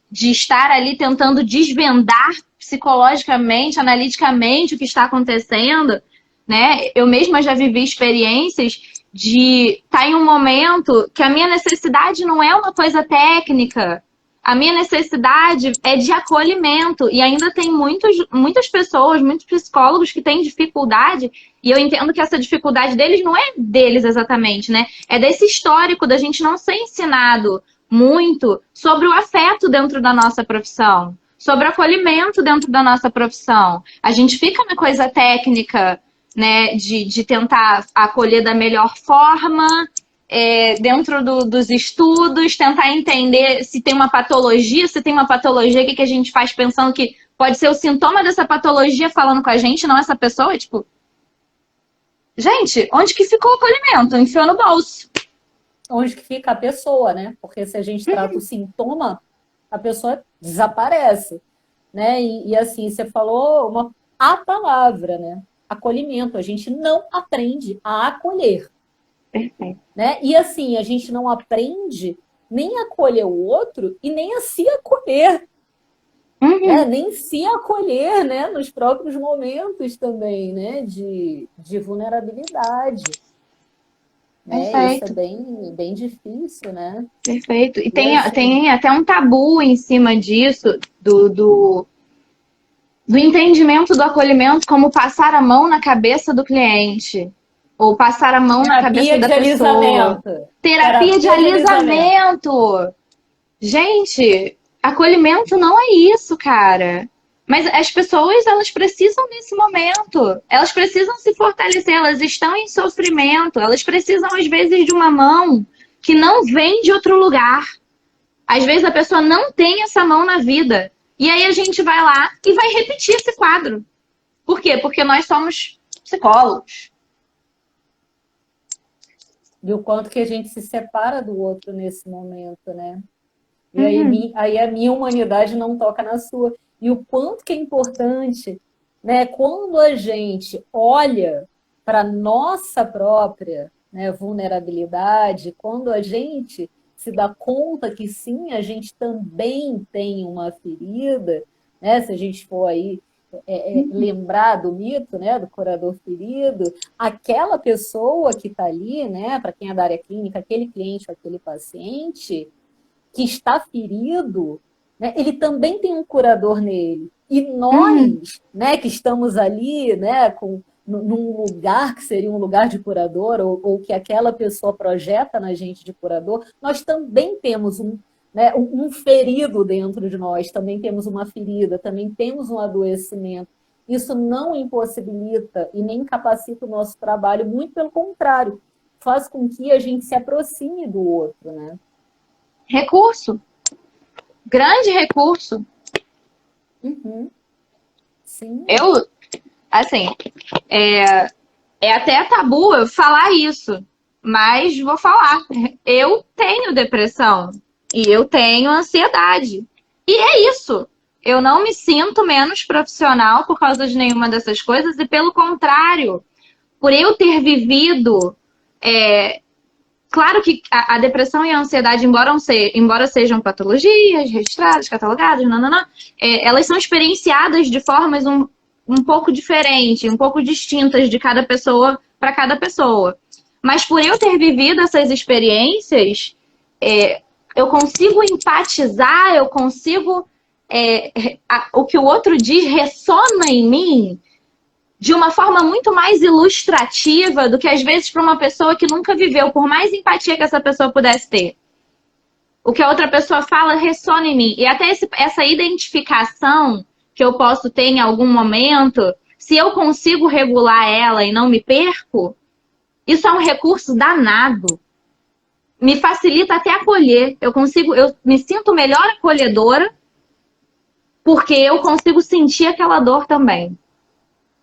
Speaker 3: de estar ali tentando desvendar psicologicamente, analiticamente o que está acontecendo, né? Eu mesma já vivi experiências de estar em um momento que a minha necessidade não é uma coisa técnica, a minha necessidade é de acolhimento. E ainda tem muitas pessoas, muitos psicólogos que têm dificuldade, e eu entendo que essa dificuldade deles não é deles exatamente, né? É desse histórico da gente não ser ensinado muito sobre o afeto dentro da nossa profissão, sobre o acolhimento dentro da nossa profissão. A gente fica na coisa técnica, né, de tentar acolher da melhor forma, dentro dos estudos, tentar entender se tem uma patologia, o que a gente faz pensando que pode ser o sintoma dessa patologia falando com a gente, não essa pessoa, tipo... Gente, onde que ficou o acolhimento? Enfiou no bolso.
Speaker 1: Onde que fica a pessoa, né? Porque se a gente trata o sintoma, a pessoa desaparece, né? E assim, você falou a palavra, né? Acolhimento. A gente não aprende a acolher.
Speaker 3: Perfeito.
Speaker 1: Né? E assim, a gente não aprende nem a acolher o outro e nem a se acolher. Né? Nem se acolher, né? Nos próprios momentos também, né? De vulnerabilidade. Né? Isso é bem difícil, né?
Speaker 3: Perfeito. E tem até um tabu em cima disso, do entendimento do acolhimento como passar a mão na cabeça do cliente. Ou passar a mão na cabeça da pessoa. Terapia de alisamento. Gente, acolhimento não é isso, cara. Mas as pessoas, elas precisam nesse momento. Elas precisam se fortalecer. Elas estão em sofrimento. Elas precisam, às vezes, de uma mão que não vem de outro lugar. Às vezes a pessoa não tem essa mão na vida. E aí a gente vai lá e vai repetir esse quadro. Por quê? Porque nós somos psicólogos.
Speaker 1: E o quanto que a gente se separa do outro nesse momento, né? E aí a minha humanidade não toca na sua. E o quanto que é importante, né? Quando a gente olha para a nossa própria, né, vulnerabilidade, quando a gente se dá conta que sim, a gente também tem uma ferida, né? Se a gente for aí lembrar do mito, né, do curador ferido, aquela pessoa que está ali, né, para quem é da área clínica, aquele cliente, aquele paciente que está ferido, né, ele também tem um curador nele. E nós, né, que estamos ali, né, num lugar que seria um lugar de curador, ou que aquela pessoa projeta na gente de curador, nós também temos um ferido dentro de nós, também temos uma ferida, também temos um adoecimento. Isso não impossibilita e nem incapacita o nosso trabalho, muito pelo contrário, faz com que a gente se aproxime do outro, né?
Speaker 3: Recurso. Grande recurso.
Speaker 1: Sim.
Speaker 3: Assim, é até tabu eu falar isso, mas vou falar. Eu tenho depressão. E eu tenho ansiedade. E é isso. Eu não me sinto menos profissional por causa de nenhuma dessas coisas. E pelo contrário, por eu ter vivido claro que a depressão e a ansiedade, embora sejam patologias registradas, catalogadas, elas são experienciadas de formas um pouco diferentes, um pouco distintas de cada pessoa para cada pessoa. Mas por eu ter vivido essas experiências, eu consigo empatizar, eu consigo... o que o outro diz ressona em mim de uma forma muito mais ilustrativa do que, às vezes, para uma pessoa que nunca viveu, por mais empatia que essa pessoa pudesse ter. O que a outra pessoa fala ressona em mim. E até essa identificação que eu posso ter em algum momento, se eu consigo regular ela e não me perco, isso é um recurso danado. Me facilita até acolher. Eu me sinto melhor acolhedora porque eu consigo sentir aquela dor também.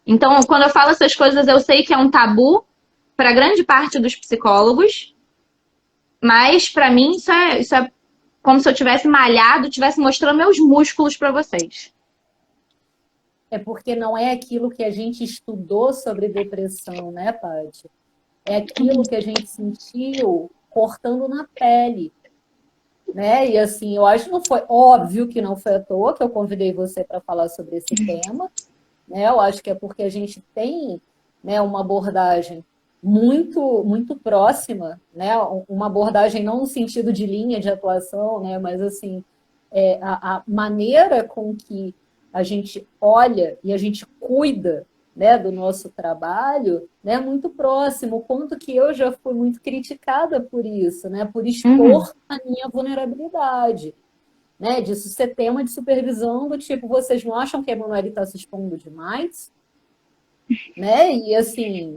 Speaker 3: Então, quando eu falo essas coisas, eu sei que é um tabu para grande parte dos psicólogos, mas para mim isso é como se eu tivesse malhado, tivesse mostrando meus músculos para vocês.
Speaker 1: É porque não é aquilo que a gente estudou sobre depressão, né, Paty? É aquilo que a gente sentiu cortando na pele, né? E assim, eu acho que não foi óbvio que não foi à toa que eu convidei você para falar sobre esse tema. Né? Eu acho que é porque a gente tem, né, uma abordagem muito, muito próxima, né? Uma abordagem não no sentido de linha de atuação, né? Mas assim, a maneira com que a gente olha e a gente cuida, né, do nosso trabalho, né, muito próximo. O quanto que eu já fui muito criticada por isso, né? Por expor a minha vulnerabilidade. Né, disso ser tema de supervisão do tipo, vocês não acham que a Emanuele está se expondo demais? Né? E assim...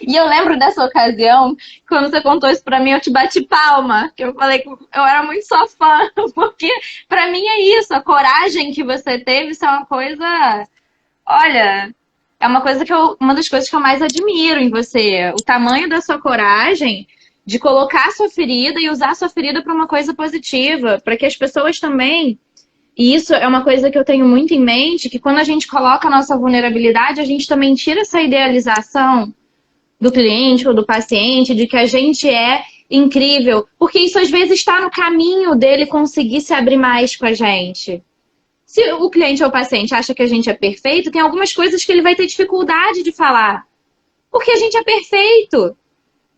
Speaker 3: E eu lembro dessa ocasião, quando você contou isso pra mim, eu te bati palma, que eu falei que eu era muito sua fã, porque pra mim é isso, a coragem que você teve, isso é uma coisa, olha, é uma das coisas que eu mais admiro em você, o tamanho da sua coragem de colocar a sua ferida e usar a sua ferida para uma coisa positiva, para que as pessoas também... E isso é uma coisa que eu tenho muito em mente, que quando a gente coloca a nossa vulnerabilidade, a gente também tira essa idealização do cliente ou do paciente, de que a gente é incrível, porque isso às vezes está no caminho dele conseguir se abrir mais com a gente. Se o cliente ou o paciente acha que a gente é perfeito, tem algumas coisas que ele vai ter dificuldade de falar, porque a gente é perfeito.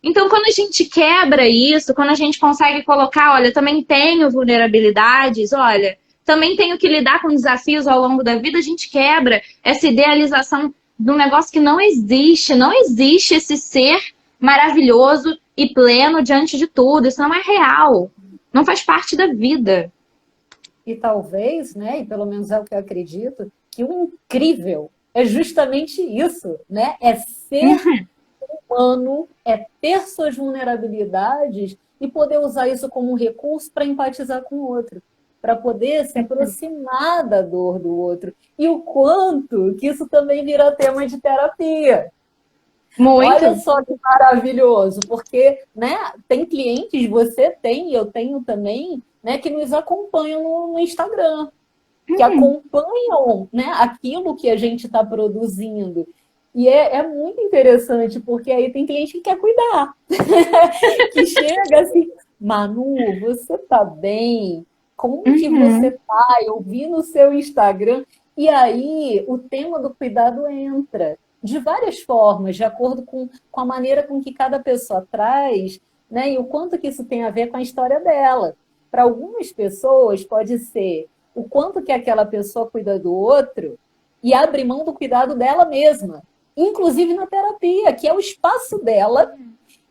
Speaker 3: Então, quando a gente quebra isso, quando a gente consegue colocar, olha, também tenho vulnerabilidades, olha, também tenho que lidar com desafios ao longo da vida, a gente quebra essa idealização de um negócio que não existe. Não existe esse ser maravilhoso e pleno diante de tudo. Isso não é real. Não faz parte da vida.
Speaker 1: E talvez, né, e pelo menos é o que eu acredito, que o incrível é justamente isso, né? É ser humano, é ter suas vulnerabilidades e poder usar isso como um recurso para empatizar com o outro, para poder se aproximar da dor do outro. E o quanto que isso também vira tema de terapia.
Speaker 3: Muito.
Speaker 1: Olha só que maravilhoso, porque, né, tem clientes, você tem, e eu tenho também, né, que nos acompanham no Instagram, que acompanham, né, aquilo que a gente está produzindo. E é muito interessante, porque aí tem cliente que quer cuidar, que chega assim, Manu, você tá bem? Como que você tá? Eu vi no seu Instagram. E aí o tema do cuidado entra de várias formas, de acordo com a maneira com que cada pessoa traz, né? E o quanto que isso tem a ver com a história dela. Para algumas pessoas pode ser o quanto que aquela pessoa cuida do outro e abre mão do cuidado dela mesma, inclusive na terapia, que é o espaço dela,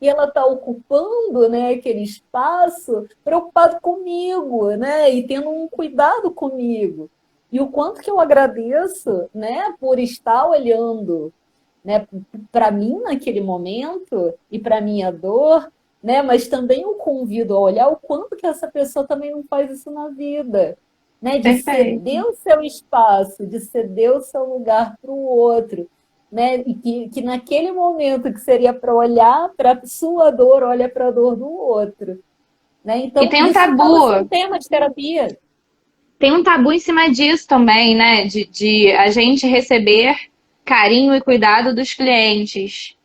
Speaker 1: e ela está ocupando, né, aquele espaço preocupado comigo, né, e tendo um cuidado comigo. E o quanto que eu agradeço, né, por estar olhando, né, para mim naquele momento e para minha dor, né, mas também eu convido a olhar o quanto que essa pessoa também não faz isso na vida, né, de ceder o seu espaço, de ceder o seu lugar para o outro, né, e que naquele momento que seria para olhar para a sua dor, olha para a dor do outro, né? Então,
Speaker 3: e tem um
Speaker 1: isso
Speaker 3: tabu.
Speaker 1: é um tema de terapia.
Speaker 3: Tem um tabu em cima disso também, né? De a gente receber carinho e cuidado dos clientes.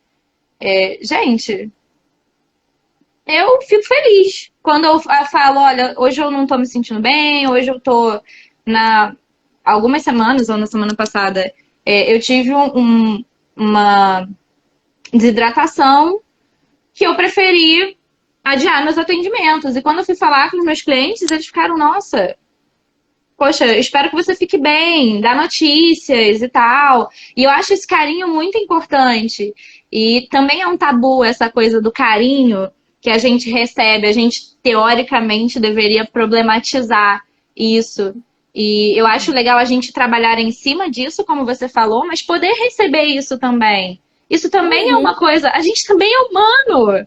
Speaker 3: Gente, eu fico feliz. Quando eu falo, olha, hoje eu não tô me sentindo bem, hoje eu tô na algumas semanas, ou na semana passada, eu tive uma desidratação que eu preferi adiar meus atendimentos. E quando eu fui falar com os meus clientes, eles ficaram, nossa, poxa, eu espero que você fique bem, dá notícias e tal. E eu acho esse carinho muito importante. E também é um tabu essa coisa do carinho que a gente recebe. A gente, teoricamente, deveria problematizar isso. E eu acho legal a gente trabalhar em cima disso, como você falou, mas poder receber isso também. Isso também é uma coisa. A gente também é humano.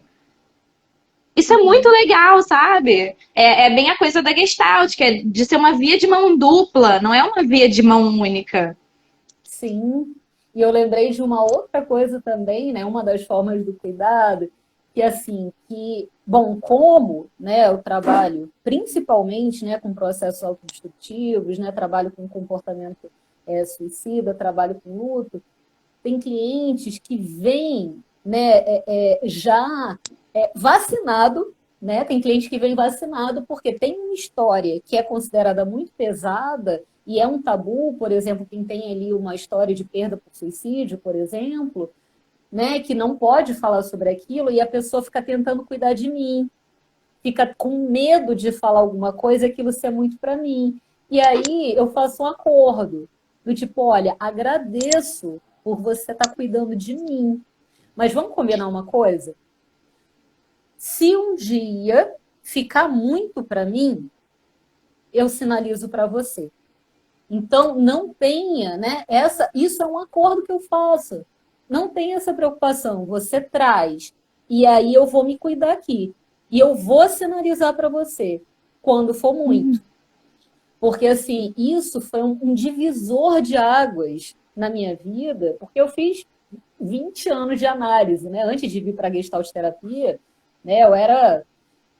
Speaker 3: Isso é muito legal, sabe? É bem a coisa da Gestalt, que é de ser uma via de mão dupla, não é uma via de mão única.
Speaker 1: Sim. E eu lembrei de uma outra coisa também, né? Uma das formas do cuidado, que assim, que, bom, como, né, eu trabalho principalmente, né, com processos autodestrutivos, né, trabalho com comportamento suicida, trabalho com luto, tem clientes que vêm, né, já vacinado, né? Tem cliente que vem vacinado porque tem uma história que é considerada muito pesada e é um tabu, por exemplo, quem tem ali uma história de perda por suicídio, por exemplo, né, que não pode falar sobre aquilo e a pessoa fica tentando cuidar de mim, fica com medo de falar alguma coisa, aquilo ser muito para mim. E aí eu faço um acordo do tipo, olha, agradeço por você estar cuidando de mim, mas vamos combinar uma coisa? Se um dia ficar muito para mim, eu sinalizo para você. Então, não tenha, né? Isso é um acordo que eu faço. Não tenha essa preocupação. Você traz. E aí eu vou me cuidar aqui. E eu vou sinalizar para você quando for muito. Porque, assim, isso foi um divisor de águas na minha vida, porque eu fiz 20 anos de análise, né? Antes de vir para a Gestalt terapia, né? Eu era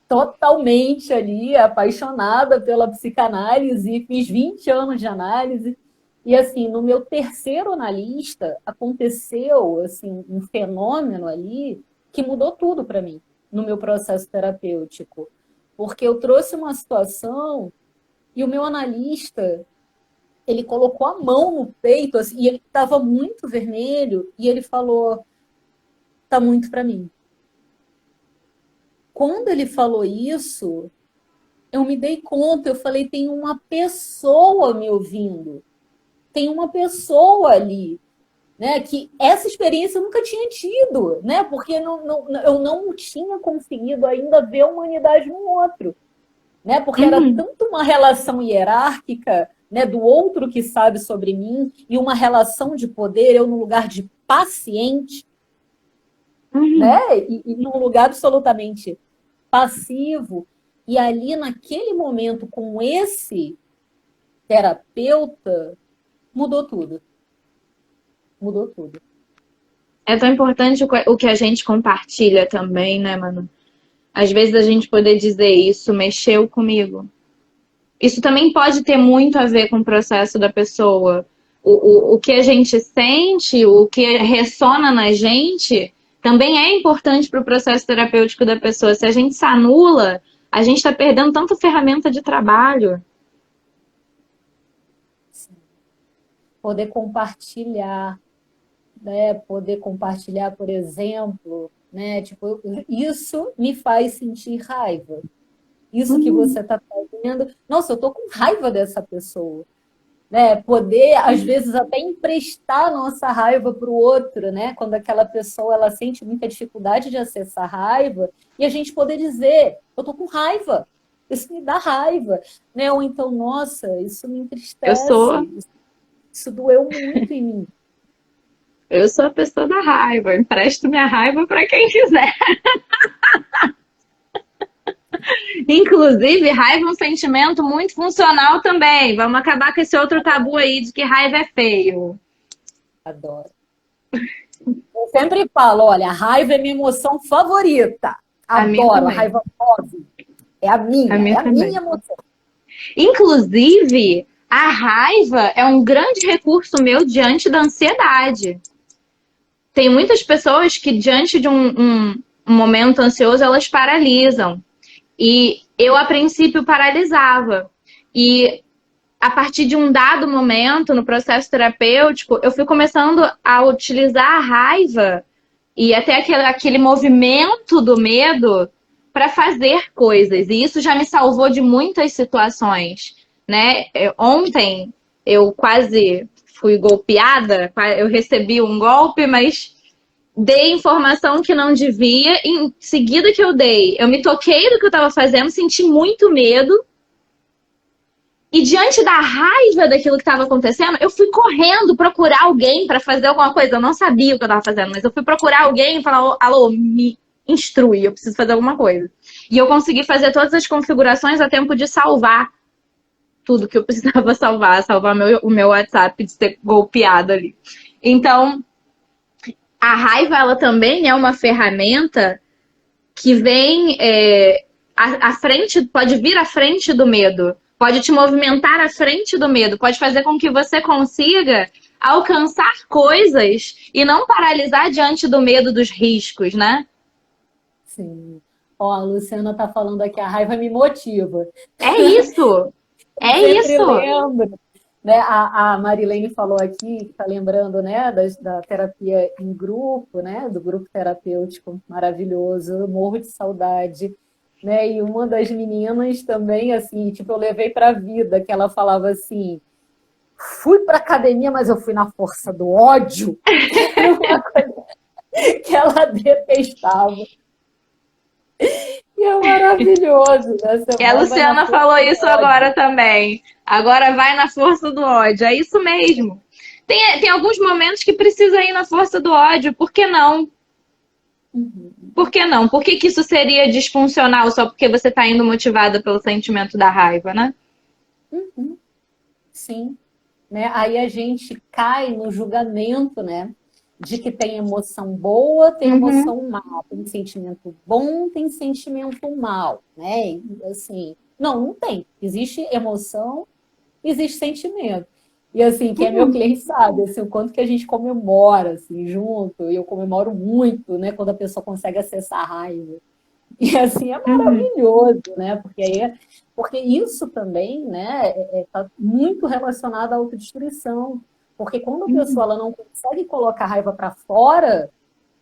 Speaker 1: totalmente ali apaixonada pela psicanálise, fiz 20 anos de análise. E, assim, no meu terceiro analista, aconteceu, assim, um fenômeno ali que mudou tudo para mim, no meu processo terapêutico. Porque eu trouxe uma situação e o meu analista, ele colocou a mão no peito, assim, e ele estava muito vermelho, e ele falou, tá muito para mim. Quando ele falou isso, eu me dei conta, eu falei, tem uma pessoa me ouvindo, tem uma pessoa ali, né, que essa experiência eu nunca tinha tido, né, porque eu não tinha conseguido ainda ver a humanidade no outro, né, porque era tanto uma relação hierárquica, né, do outro que sabe sobre mim, e uma relação de poder, eu no lugar de paciente, né, e num lugar absolutamente passivo, e ali naquele momento com esse terapeuta, mudou tudo. Mudou tudo.
Speaker 3: É tão importante o que a gente compartilha também, né, Manu? Às vezes a gente poder dizer isso mexeu comigo. Isso também pode ter muito a ver com o processo da pessoa. O que a gente sente, o que ressona na gente, também é importante para o processo terapêutico da pessoa. Se a gente se anula, a gente está perdendo tanta ferramenta de trabalho.
Speaker 1: Sim. Poder compartilhar, né? Poder compartilhar, por exemplo, né? Tipo, isso me faz sentir raiva. Isso que você está fazendo, nossa, eu estou com raiva dessa pessoa. Né? Poder, às vezes, até emprestar nossa raiva para o outro, né? Quando aquela pessoa ela sente muita dificuldade de acessar a raiva, e a gente poder dizer, eu estou com raiva, isso me dá raiva. Né? Ou então, nossa, isso me entristece, isso doeu muito em mim.
Speaker 3: Eu sou a pessoa da raiva, eu empresto minha raiva para quem quiser. Inclusive, raiva é um sentimento muito funcional também. Vamos acabar com esse outro tabu aí de que raiva é feio.
Speaker 1: Adoro. Eu sempre falo, olha, a raiva é minha emoção favorita. Adoro, a raiva move. É a minha emoção.
Speaker 3: Inclusive, a raiva é um grande recurso meu diante da ansiedade. Tem muitas pessoas que diante de um momento ansioso, elas paralisam. E eu, a princípio, paralisava. E a partir de um dado momento no processo terapêutico, eu fui começando a utilizar a raiva e até aquele movimento do medo para fazer coisas. E isso já me salvou de muitas situações, né? Ontem eu quase fui golpeada, eu recebi um golpe, mas dei informação que não devia. Em seguida que eu dei, eu me toquei do que eu estava fazendo, senti muito medo. E diante da raiva daquilo que estava acontecendo, eu fui correndo procurar alguém para fazer alguma coisa. Eu não sabia o que eu estava fazendo, mas eu fui procurar alguém e falar: alô, me instrui, eu preciso fazer alguma coisa. E eu consegui fazer todas as configurações a tempo de salvar tudo que eu precisava salvar o meu WhatsApp de ser golpeado ali. Então, a raiva, ela também é uma ferramenta que vem à frente, pode vir à frente do medo. Pode te movimentar à frente do medo, pode fazer com que você consiga alcançar coisas e não paralisar diante do medo dos riscos, né?
Speaker 1: Sim. Ó, a Luciana tá falando aqui, a raiva me motiva.
Speaker 3: É isso! É
Speaker 1: Eu
Speaker 3: isso!
Speaker 1: sempre lembro, né? A Marilene falou aqui, tá lembrando, né, da terapia em grupo, né, do grupo terapêutico maravilhoso, eu morro de saudade. Né? E uma das meninas também, assim, tipo, eu levei para a vida, que ela falava assim, fui para academia, mas eu fui na força do ódio. Uma coisa que ela detestava. E é maravilhoso, né?
Speaker 3: E a Luciana falou isso agora também. Agora vai na força do ódio. É isso mesmo. Tem alguns momentos que precisa ir na força do ódio. Por que não? Por que não? Por que isso seria disfuncional só porque você está indo motivada pelo sentimento da raiva, né?
Speaker 1: Sim. Né? Aí a gente cai no julgamento, né? De que tem emoção boa, tem emoção mal. Tem sentimento bom, tem sentimento mal. Né? E, assim, não tem. Existe emoção, existe sentimento. E assim, quem é meu cliente sabe, assim, o quanto que a gente comemora, assim, junto, e eu comemoro muito, né, quando a pessoa consegue acessar a raiva. E assim, é maravilhoso, né, porque isso também, né, tá muito relacionado à autodestruição. Porque quando a pessoa ela não consegue colocar a raiva para fora,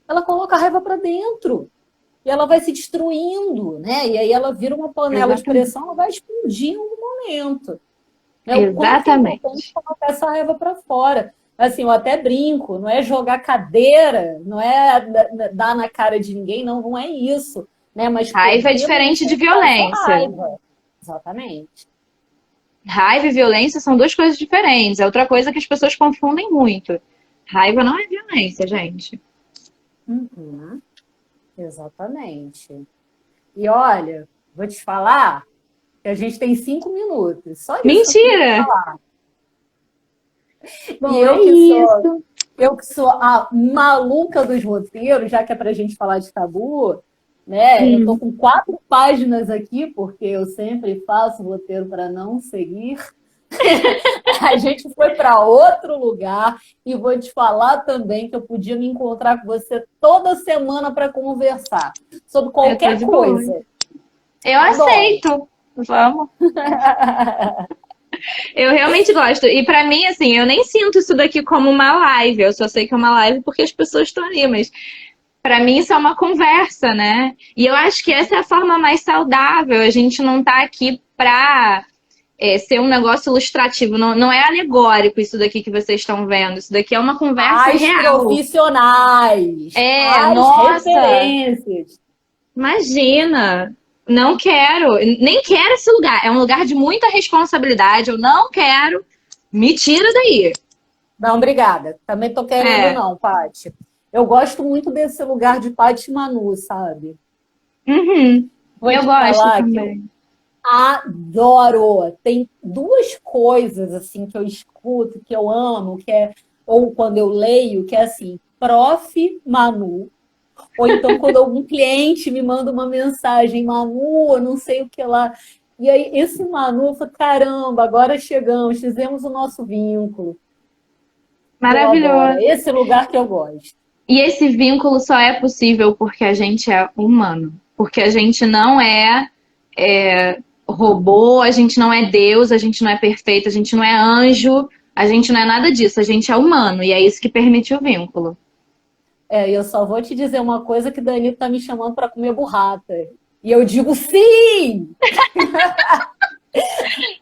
Speaker 1: ela coloca a raiva para dentro. E ela vai se destruindo, né, e aí ela vira uma panela de pressão, ela vai explodir em algum momento. Né?
Speaker 3: Exatamente.
Speaker 1: O quanto é colocar essa raiva para fora. Assim, eu até brinco, não é jogar cadeira, não é dar na cara de ninguém, não é isso. Né? Mas
Speaker 3: raiva é diferente de violência.
Speaker 1: Raiva. Exatamente.
Speaker 3: Raiva e violência são duas coisas diferentes. É outra coisa que as pessoas confundem muito. Raiva não é violência, gente.
Speaker 1: Exatamente. E olha, vou te falar, que a gente tem 5 minutos. Só isso.
Speaker 3: Mentira!
Speaker 1: Bom, eu que sou a maluca dos roteiros, já que é pra gente falar de tabu, né? Eu tô com 4 páginas aqui, porque eu sempre faço roteiro para não seguir. A gente foi para outro lugar e vou te falar também que eu podia me encontrar com você toda semana para conversar sobre qualquer coisa.
Speaker 3: Eu aceito. Vamos. Eu realmente gosto. E pra mim, assim, eu nem sinto isso daqui como uma live. Eu só sei que é uma live porque as pessoas estão ali. Mas pra mim isso é uma conversa, né? E eu acho que essa é a forma mais saudável. A gente não tá aqui pra ser um negócio ilustrativo. Não é alegórico isso daqui que vocês estão vendo. Isso daqui é uma conversa real.
Speaker 1: Profissionais.
Speaker 3: Nossa.
Speaker 1: Referências.
Speaker 3: Imagina. Não quero, nem quero esse lugar. É um lugar de muita responsabilidade. Eu não quero. Me tira daí.
Speaker 1: Não, obrigada. Também tô querendo não, Paty. Eu gosto muito desse lugar de Paty e Manu, sabe?
Speaker 3: Eu gosto também.
Speaker 1: Adoro. Tem 2 coisas assim que eu escuto, que eu amo, que é ou quando eu leio, que é assim, Prof. Manu. Ou então quando algum cliente me manda uma mensagem, Manu, eu não sei o que lá. E aí esse Manu, eu falo, caramba, agora chegamos, fizemos o nosso vínculo.
Speaker 3: Maravilhoso.
Speaker 1: Esse lugar que eu gosto.
Speaker 3: E esse vínculo só é possível porque a gente é humano. Porque a gente não é robô, a gente não é Deus, a gente não é perfeito, a gente não é anjo, a gente não é nada disso, a gente é humano. E é isso que permite o vínculo.
Speaker 1: Eu só vou te dizer uma coisa que Danilo tá me chamando para comer burrata. E eu digo sim!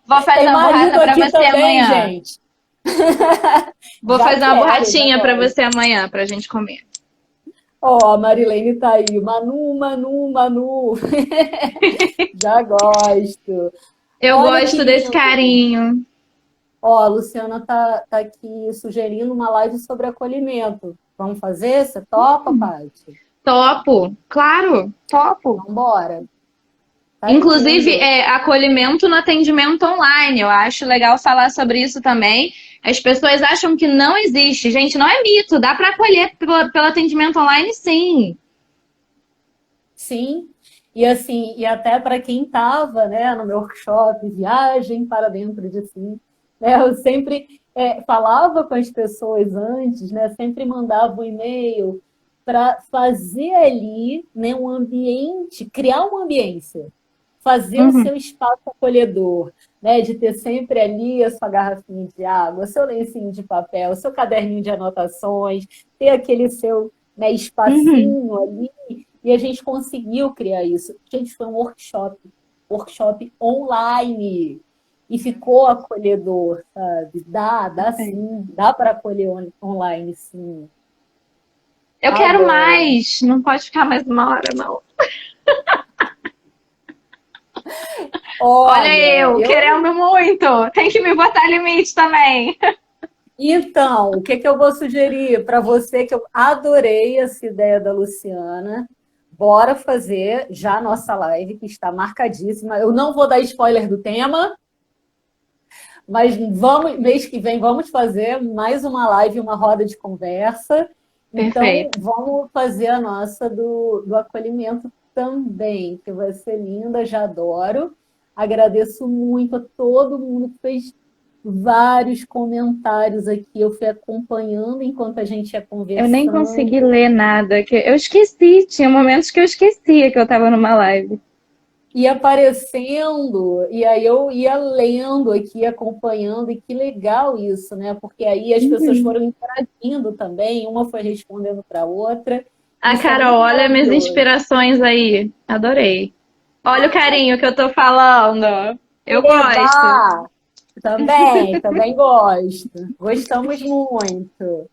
Speaker 3: Vou fazer
Speaker 1: Tem
Speaker 3: uma
Speaker 1: marido
Speaker 3: burrata pra
Speaker 1: aqui
Speaker 3: você
Speaker 1: também,
Speaker 3: amanhã.
Speaker 1: gente.
Speaker 3: Vou
Speaker 1: Já
Speaker 3: fazer uma
Speaker 1: quero,
Speaker 3: borratinha
Speaker 1: já
Speaker 3: pra
Speaker 1: quero.
Speaker 3: você amanhã, pra gente comer.
Speaker 1: Ó, a Marilene tá aí. Manu, Manu, Manu. Já gosto.
Speaker 3: Eu
Speaker 1: Olha que
Speaker 3: gosto desse
Speaker 1: lindo.
Speaker 3: carinho.
Speaker 1: Ó, a Luciana tá aqui sugerindo uma live sobre acolhimento. Vamos fazer? Você topa, Paty?
Speaker 3: Topo, claro, topo.
Speaker 1: Vambora. Tá
Speaker 3: Inclusive,
Speaker 1: lindo.
Speaker 3: acolhimento no atendimento online. Eu acho legal falar sobre isso também. As pessoas acham que não existe. Gente, não é mito. Dá para acolher pelo atendimento online, sim.
Speaker 1: Sim. E assim, e até para quem estava, né, no meu workshop, viagem para dentro de si, né, eu sempre falava com as pessoas antes, né, sempre mandava um e-mail para fazer ali, né, um ambiente, criar uma ambiência, fazer o
Speaker 3: Uhum,
Speaker 1: seu espaço acolhedor, né, de ter sempre ali a sua garrafinha de água, seu lencinho de papel, seu caderninho de anotações, ter aquele seu, né,
Speaker 3: uhum.
Speaker 1: espacinho ali. E a gente conseguiu criar isso. Gente, foi um workshop online. E ficou acolhedor, sabe? Dá sim, dá para acolher online, sim.
Speaker 3: Eu quero
Speaker 1: Adoro.
Speaker 3: mais. Não pode ficar mais uma hora, não. Olha
Speaker 1: Olha,
Speaker 3: eu,
Speaker 1: eu.
Speaker 3: querendo muito. Tem que me botar limite também.
Speaker 1: Então, o que que eu vou sugerir para você, que eu adorei essa ideia da Luciana? Bora fazer já a nossa live, que está marcadíssima. Eu não vou dar spoiler do tema, mas vamos, mês que vem, vamos fazer mais uma live, uma roda de conversa. Então,
Speaker 3: Perfeito.
Speaker 1: vamos fazer a nossa do acolhimento também, que vai ser linda, já adoro. Agradeço muito a todo mundo que fez vários comentários aqui. Eu fui acompanhando enquanto a gente ia
Speaker 3: Eu nem
Speaker 1: conversando.
Speaker 3: consegui ler nada. Eu esqueci. Tinha momentos que eu esquecia que eu tava numa live.
Speaker 1: Ia aparecendo, e aí eu ia lendo aqui, acompanhando, e que legal isso, né? Porque aí as pessoas
Speaker 3: Uhum.
Speaker 1: foram interagindo também, uma foi respondendo para a outra.
Speaker 3: A
Speaker 1: Isso é
Speaker 3: Carol,
Speaker 1: muito
Speaker 3: olha minhas
Speaker 1: maravilhoso.
Speaker 3: inspirações aí. Adorei. Olha o carinho que eu tô falando. Eu gosto.
Speaker 1: Eba! Também gosto. Gostamos muito.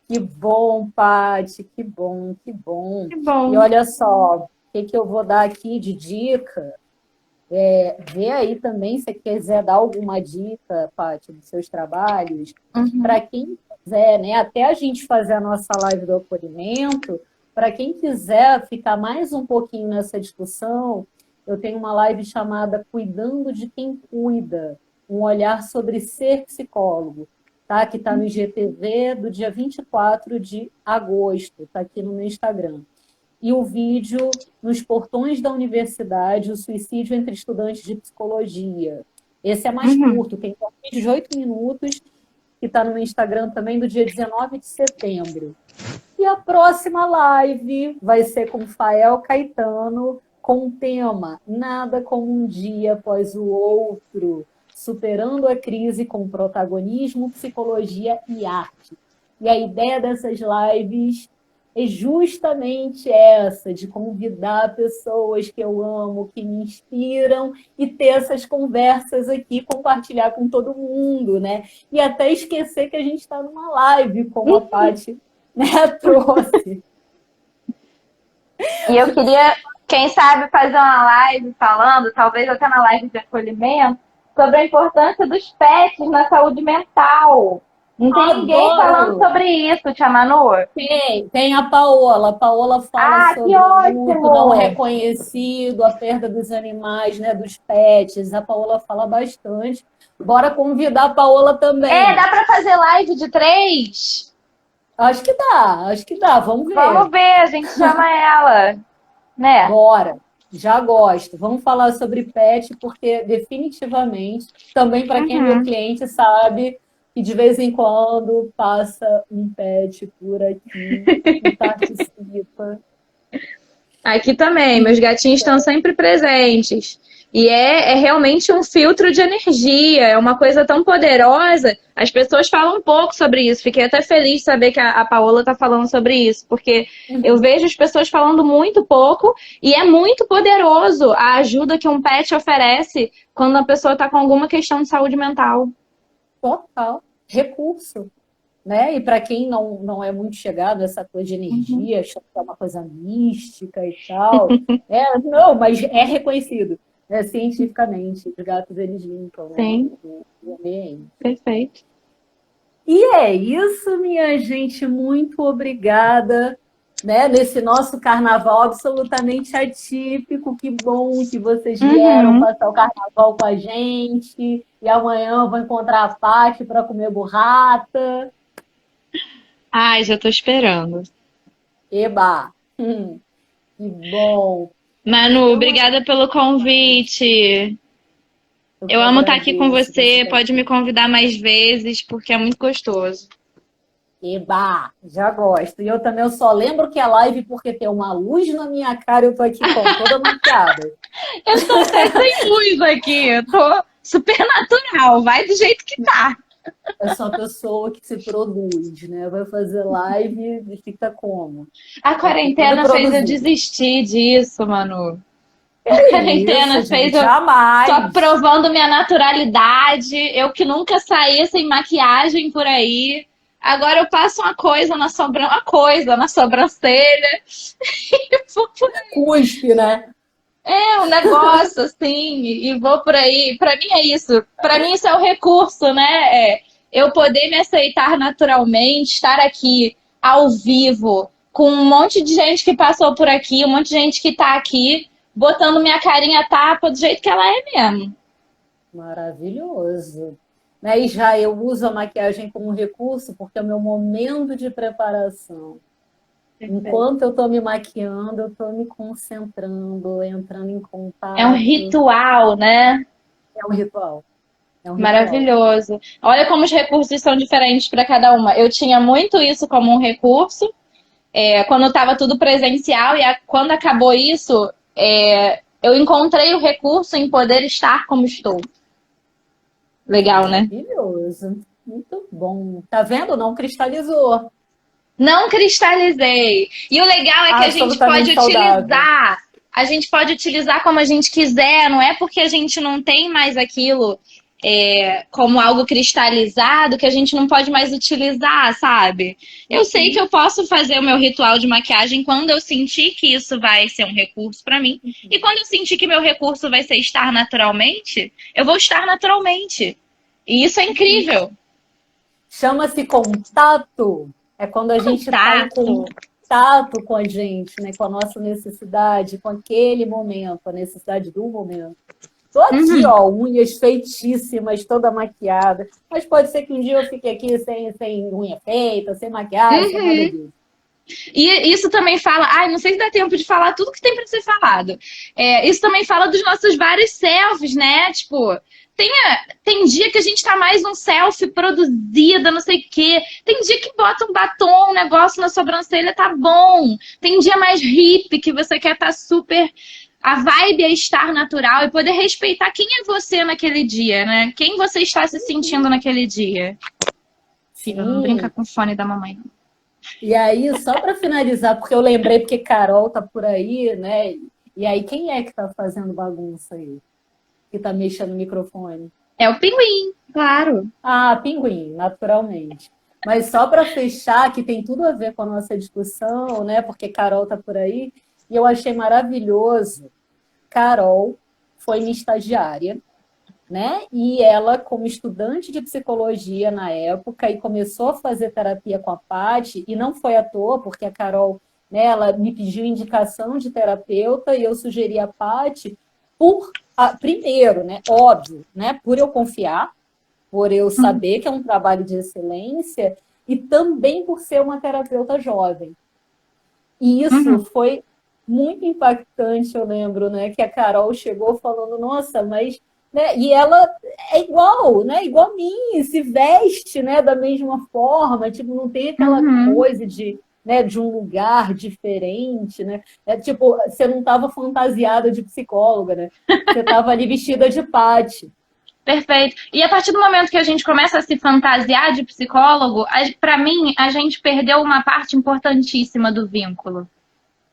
Speaker 1: Que bom, Paty, que bom, que bom.
Speaker 3: Que
Speaker 1: E
Speaker 3: bom.
Speaker 1: olha só, o que eu vou dar aqui de dica? Vê aí também, se você quiser dar alguma dica, Paty, dos seus trabalhos,
Speaker 3: Uhum.
Speaker 1: para quem quiser, né, até a gente fazer a nossa live do acolhimento, para quem quiser ficar mais um pouquinho nessa discussão, eu tenho uma live chamada Cuidando de Quem Cuida, um olhar sobre ser psicólogo, tá? Que está no IGTV do dia 24 de agosto, está aqui no meu Instagram. E o vídeo nos portões da universidade, o suicídio entre estudantes de psicologia. Esse é mais
Speaker 3: Uhum.
Speaker 1: curto, tem um vídeo de 8 minutos, que está no meu Instagram também, do dia 19 de setembro. E a próxima live vai ser com Fael Caetano, com o tema Nada como um dia após o outro, superando a crise com protagonismo, psicologia e arte. E a ideia dessas lives é justamente essa, de convidar pessoas que eu amo, que me inspiram, e ter essas conversas aqui, compartilhar com todo mundo, né? E até esquecer que a gente está numa live, como a Paty, né, trouxe.
Speaker 3: E eu queria, quem sabe, fazer uma live falando, talvez até na live de acolhimento, sobre a importância dos pets na saúde mental. Não tem ninguém falando
Speaker 1: Adoro!
Speaker 3: sobre isso, Tia Manu.
Speaker 1: Tem a Paola. A Paola fala
Speaker 3: Ah, que
Speaker 1: sobre o luto não
Speaker 3: ótimo!
Speaker 1: reconhecido, a perda dos animais, né, dos pets. A Paola fala bastante. Bora convidar a Paola também.
Speaker 3: Dá pra fazer live de 3?
Speaker 1: Acho que dá. Vamos
Speaker 3: Vamos
Speaker 1: ver.
Speaker 3: ver, a gente chama ela, né?
Speaker 1: Bora. Já gosto. Vamos falar sobre pet, porque definitivamente, também para quem é meu
Speaker 3: Uhum.
Speaker 1: cliente, sabe, E de vez em quando passa um pet por aqui e participa.
Speaker 3: Aqui também, meus gatinhos estão sempre presentes. E é realmente um filtro de energia, é uma coisa tão poderosa. As pessoas falam um pouco sobre isso. Fiquei até feliz de saber que a Paola está falando sobre isso, porque eu vejo as pessoas falando muito pouco e é muito poderoso a ajuda que um pet oferece quando a pessoa está com alguma questão de saúde mental.
Speaker 1: Total. Recurso. Né? E para quem não é muito chegado a essa coisa de energia, achando que é uma coisa mística e tal, não, mas é reconhecido, né, cientificamente. Os gatos, eles limpam, né,
Speaker 3: Sim,
Speaker 1: o ambiente.
Speaker 3: perfeito.
Speaker 1: E é isso, minha gente. Muito obrigada, né, nesse nosso carnaval absolutamente atípico. Que bom que vocês vieram passar o carnaval com a gente. E amanhã eu vou encontrar a Paty para comer burrata.
Speaker 3: Ai, já tô esperando.
Speaker 1: Eba! Que bom!
Speaker 3: Manu,
Speaker 1: Então,
Speaker 3: obrigada pelo convite.
Speaker 1: eu
Speaker 3: Eu
Speaker 1: que
Speaker 3: amo estar aqui com
Speaker 1: agradeço
Speaker 3: você. Pode me convidar mais vezes, porque é muito gostoso.
Speaker 1: Eba! Já gosto. E eu também só lembro que é live porque tem uma luz na minha cara e eu tô aqui com toda maquiada.
Speaker 3: Eu tô até sem luz aqui. Eu tô super natural. Vai do jeito que tá.
Speaker 1: Eu sou uma pessoa que se produz, né? Vai fazer live e fica como?
Speaker 3: A
Speaker 1: Aqui, toda
Speaker 3: quarentena fez eu
Speaker 1: produzida.
Speaker 3: desistir disso, Manu. A
Speaker 1: Isso,
Speaker 3: quarentena fez
Speaker 1: gente,
Speaker 3: eu só
Speaker 1: jamais!
Speaker 3: provando minha naturalidade. Eu que nunca saía sem maquiagem por aí. Agora eu passo uma coisa na sobrancelha. E vou por
Speaker 1: Cuspe, né?
Speaker 3: um negócio assim, e vou por aí. Pra mim é isso. Pra mim isso é o recurso, né? Eu poder me aceitar naturalmente, estar aqui ao vivo, com um monte de gente que passou por aqui, um monte de gente que tá aqui, botando minha carinha a tapa do jeito que ela é mesmo.
Speaker 1: Maravilhoso. Né? E já eu uso a maquiagem como recurso porque é o meu momento de preparação. Enquanto eu estou me maquiando, eu estou me concentrando, entrando em
Speaker 3: É um
Speaker 1: contato.
Speaker 3: ritual, né?
Speaker 1: É um ritual. É um ritual.
Speaker 3: Maravilhoso. Olha como os recursos são diferentes para cada uma. Eu tinha muito isso como um recurso, quando estava tudo presencial, e quando acabou isso, eu encontrei o recurso em poder estar como estou. Legal, né?
Speaker 1: Maravilhoso. Muito bom. Tá vendo? Não cristalizou.
Speaker 3: Não cristalizei. E o legal é que
Speaker 1: Absolutamente saudável.
Speaker 3: a gente pode utilizar como a gente quiser, não é porque a gente não tem mais aquilo como algo cristalizado que a gente não pode mais utilizar, sabe? Eu sei que eu posso fazer o meu ritual de maquiagem quando eu sentir que isso vai ser um recurso para mim. E quando eu sentir que meu recurso vai ser estar naturalmente, eu vou estar naturalmente. E isso é incrível.
Speaker 1: Chama-se contato. É quando a gente está em contato com a gente, né? Com a nossa necessidade, com aquele momento, a necessidade do momento. Tô aqui, ó, unhas feitíssimas, toda maquiada. Mas pode ser que um dia eu fique aqui sem unha feita, sem maquiagem, sem nada disso.
Speaker 3: E isso também fala, não sei se dá tempo de falar tudo que tem para ser falado. Isso também fala dos nossos vários selfies, né? Tipo, tem dia que a gente tá mais um selfie produzida, não sei o quê. Tem dia que bota um batom, um negócio na sobrancelha, tá bom. Tem dia mais hippie, que você quer estar super... A vibe é estar natural e poder respeitar quem é você naquele dia, né? Quem você está se sentindo naquele dia. Filha, não brinca com o fone da mamãe, não.
Speaker 1: E aí, só para finalizar, porque eu lembrei, porque Carol tá por aí, né? E aí, quem é que tá fazendo bagunça aí? Que tá mexendo no microfone?
Speaker 3: É o pinguim, claro.
Speaker 1: Ah, pinguim, naturalmente. Mas só para fechar, que tem tudo a ver com a nossa discussão, né? Porque Carol tá por aí, e eu achei maravilhoso. Carol foi minha estagiária, né? E ela, como estudante de psicologia na época, e começou a fazer terapia com a Paty, e não foi à toa, porque a Carol, né, ela me pediu indicação de terapeuta, e eu sugeri a Paty primeiro, né? Óbvio, né? Por eu confiar, por eu saber que é um trabalho de excelência, e também por ser uma terapeuta jovem. E isso foi muito impactante, eu lembro, né? Que a Carol chegou falando, nossa, mas né? E ela é igual, né? Igual a mim, se veste, né? Da mesma forma, tipo, não tem aquela
Speaker 3: Uhum.
Speaker 1: coisa de, né? De um lugar diferente, né? É tipo, você não estava fantasiada de psicóloga, né? Você estava ali vestida de Paty.
Speaker 3: Perfeito. E a partir do momento que a gente começa a se fantasiar de psicólogo, para mim, a gente perdeu uma parte importantíssima do vínculo.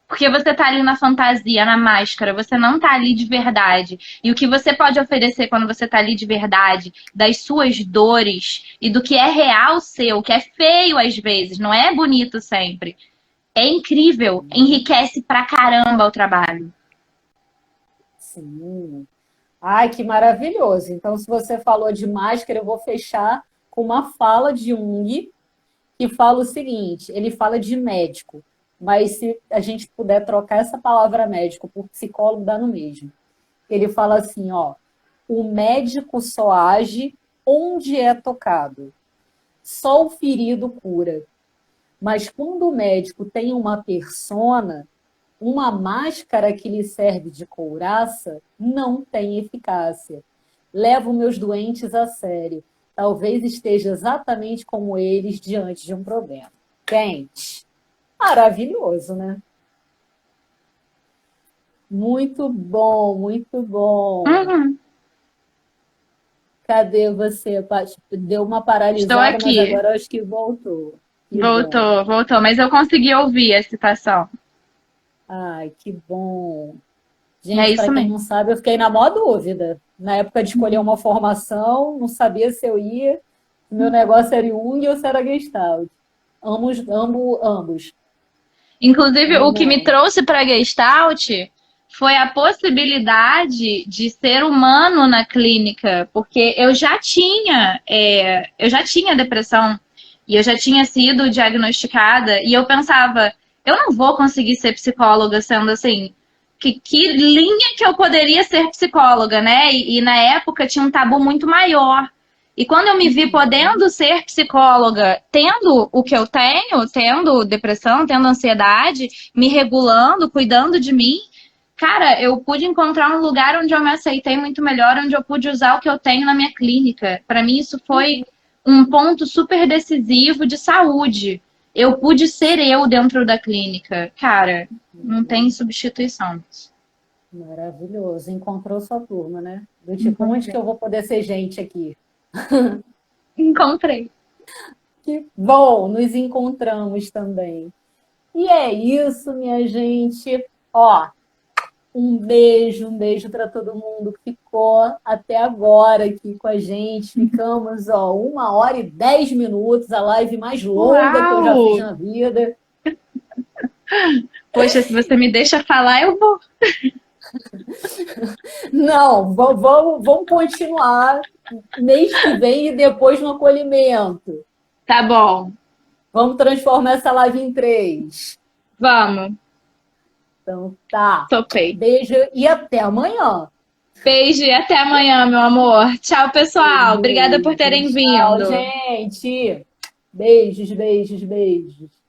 Speaker 3: Porque você tá ali na fantasia, na máscara, você não tá ali de verdade. E o que você pode oferecer quando você tá ali de verdade, das suas dores e do que é real seu, que é feio às vezes, não é bonito sempre. É incrível, enriquece pra caramba o trabalho.
Speaker 1: Sim. Ai, que maravilhoso. Então, se você falou de máscara, eu vou fechar com uma fala de Jung, que fala o seguinte: ele fala de médico, mas se a gente puder trocar essa palavra médico por psicólogo, dá no mesmo. Ele fala assim, ó, o médico só age onde é tocado. Só o ferido cura. Mas quando o médico tem uma persona, uma máscara que lhe serve de couraça não tem eficácia. Levo meus doentes a sério. Talvez esteja exatamente como eles diante de um problema. Gente, maravilhoso, né? Muito bom, muito bom.
Speaker 3: Uhum.
Speaker 1: Cadê você, Paty? Deu uma
Speaker 3: Estou
Speaker 1: paralisada, mas
Speaker 3: aqui.
Speaker 1: agora acho que voltou. Que bom.
Speaker 3: Voltou, voltou, mas eu consegui ouvir a citação.
Speaker 1: Ai, que bom.
Speaker 3: É
Speaker 1: Gente, para
Speaker 3: isso
Speaker 1: quem
Speaker 3: mesmo.
Speaker 1: não sabe, eu fiquei na maior dúvida. Na época de escolher uma formação, não sabia se eu ia, se meu negócio era Jung ou se era Gestalt. Ambos.
Speaker 3: Inclusive,
Speaker 1: Amo
Speaker 3: o que me
Speaker 1: não.
Speaker 3: trouxe para Gestalt foi a possibilidade de ser humano na clínica, porque eu já tinha depressão e eu já tinha sido diagnosticada e eu pensava, eu não vou conseguir ser psicóloga sendo assim. Que linha que eu poderia ser psicóloga, né? E na época tinha um tabu muito maior. E quando eu me vi podendo ser psicóloga, tendo o que eu tenho, tendo depressão, tendo ansiedade, me regulando, cuidando de mim, cara, eu pude encontrar um lugar onde eu me aceitei muito melhor, onde eu pude usar o que eu tenho na minha clínica. Para mim, isso foi um ponto super decisivo de saúde. Eu pude ser eu dentro da clínica. Cara, não tem substituição.
Speaker 1: Maravilhoso. Encontrou sua turma, né? Do tipo, onde que eu vou poder ser gente aqui?
Speaker 3: Encontrei.
Speaker 1: Que bom, nos encontramos também. E é isso, minha gente. Ó, um beijo para todo mundo que ficou até agora aqui com a gente. Ficamos, ó, 1h10, a live mais longa que eu já fiz
Speaker 3: Uau!
Speaker 1: na vida.
Speaker 3: Poxa, se você me deixa falar, eu vou.
Speaker 1: Não, vamos continuar mês que vem e depois no acolhimento.
Speaker 3: Tá bom.
Speaker 1: Vamos transformar essa live em 3.
Speaker 3: Vamos.
Speaker 1: Então tá.
Speaker 3: Topei.
Speaker 1: Beijo e até amanhã.
Speaker 3: Beijo e até amanhã, meu amor. Tchau, pessoal. Obrigada por
Speaker 1: Beijo.
Speaker 3: terem
Speaker 1: Tchau,
Speaker 3: vindo.
Speaker 1: gente. Beijos, beijos, beijos.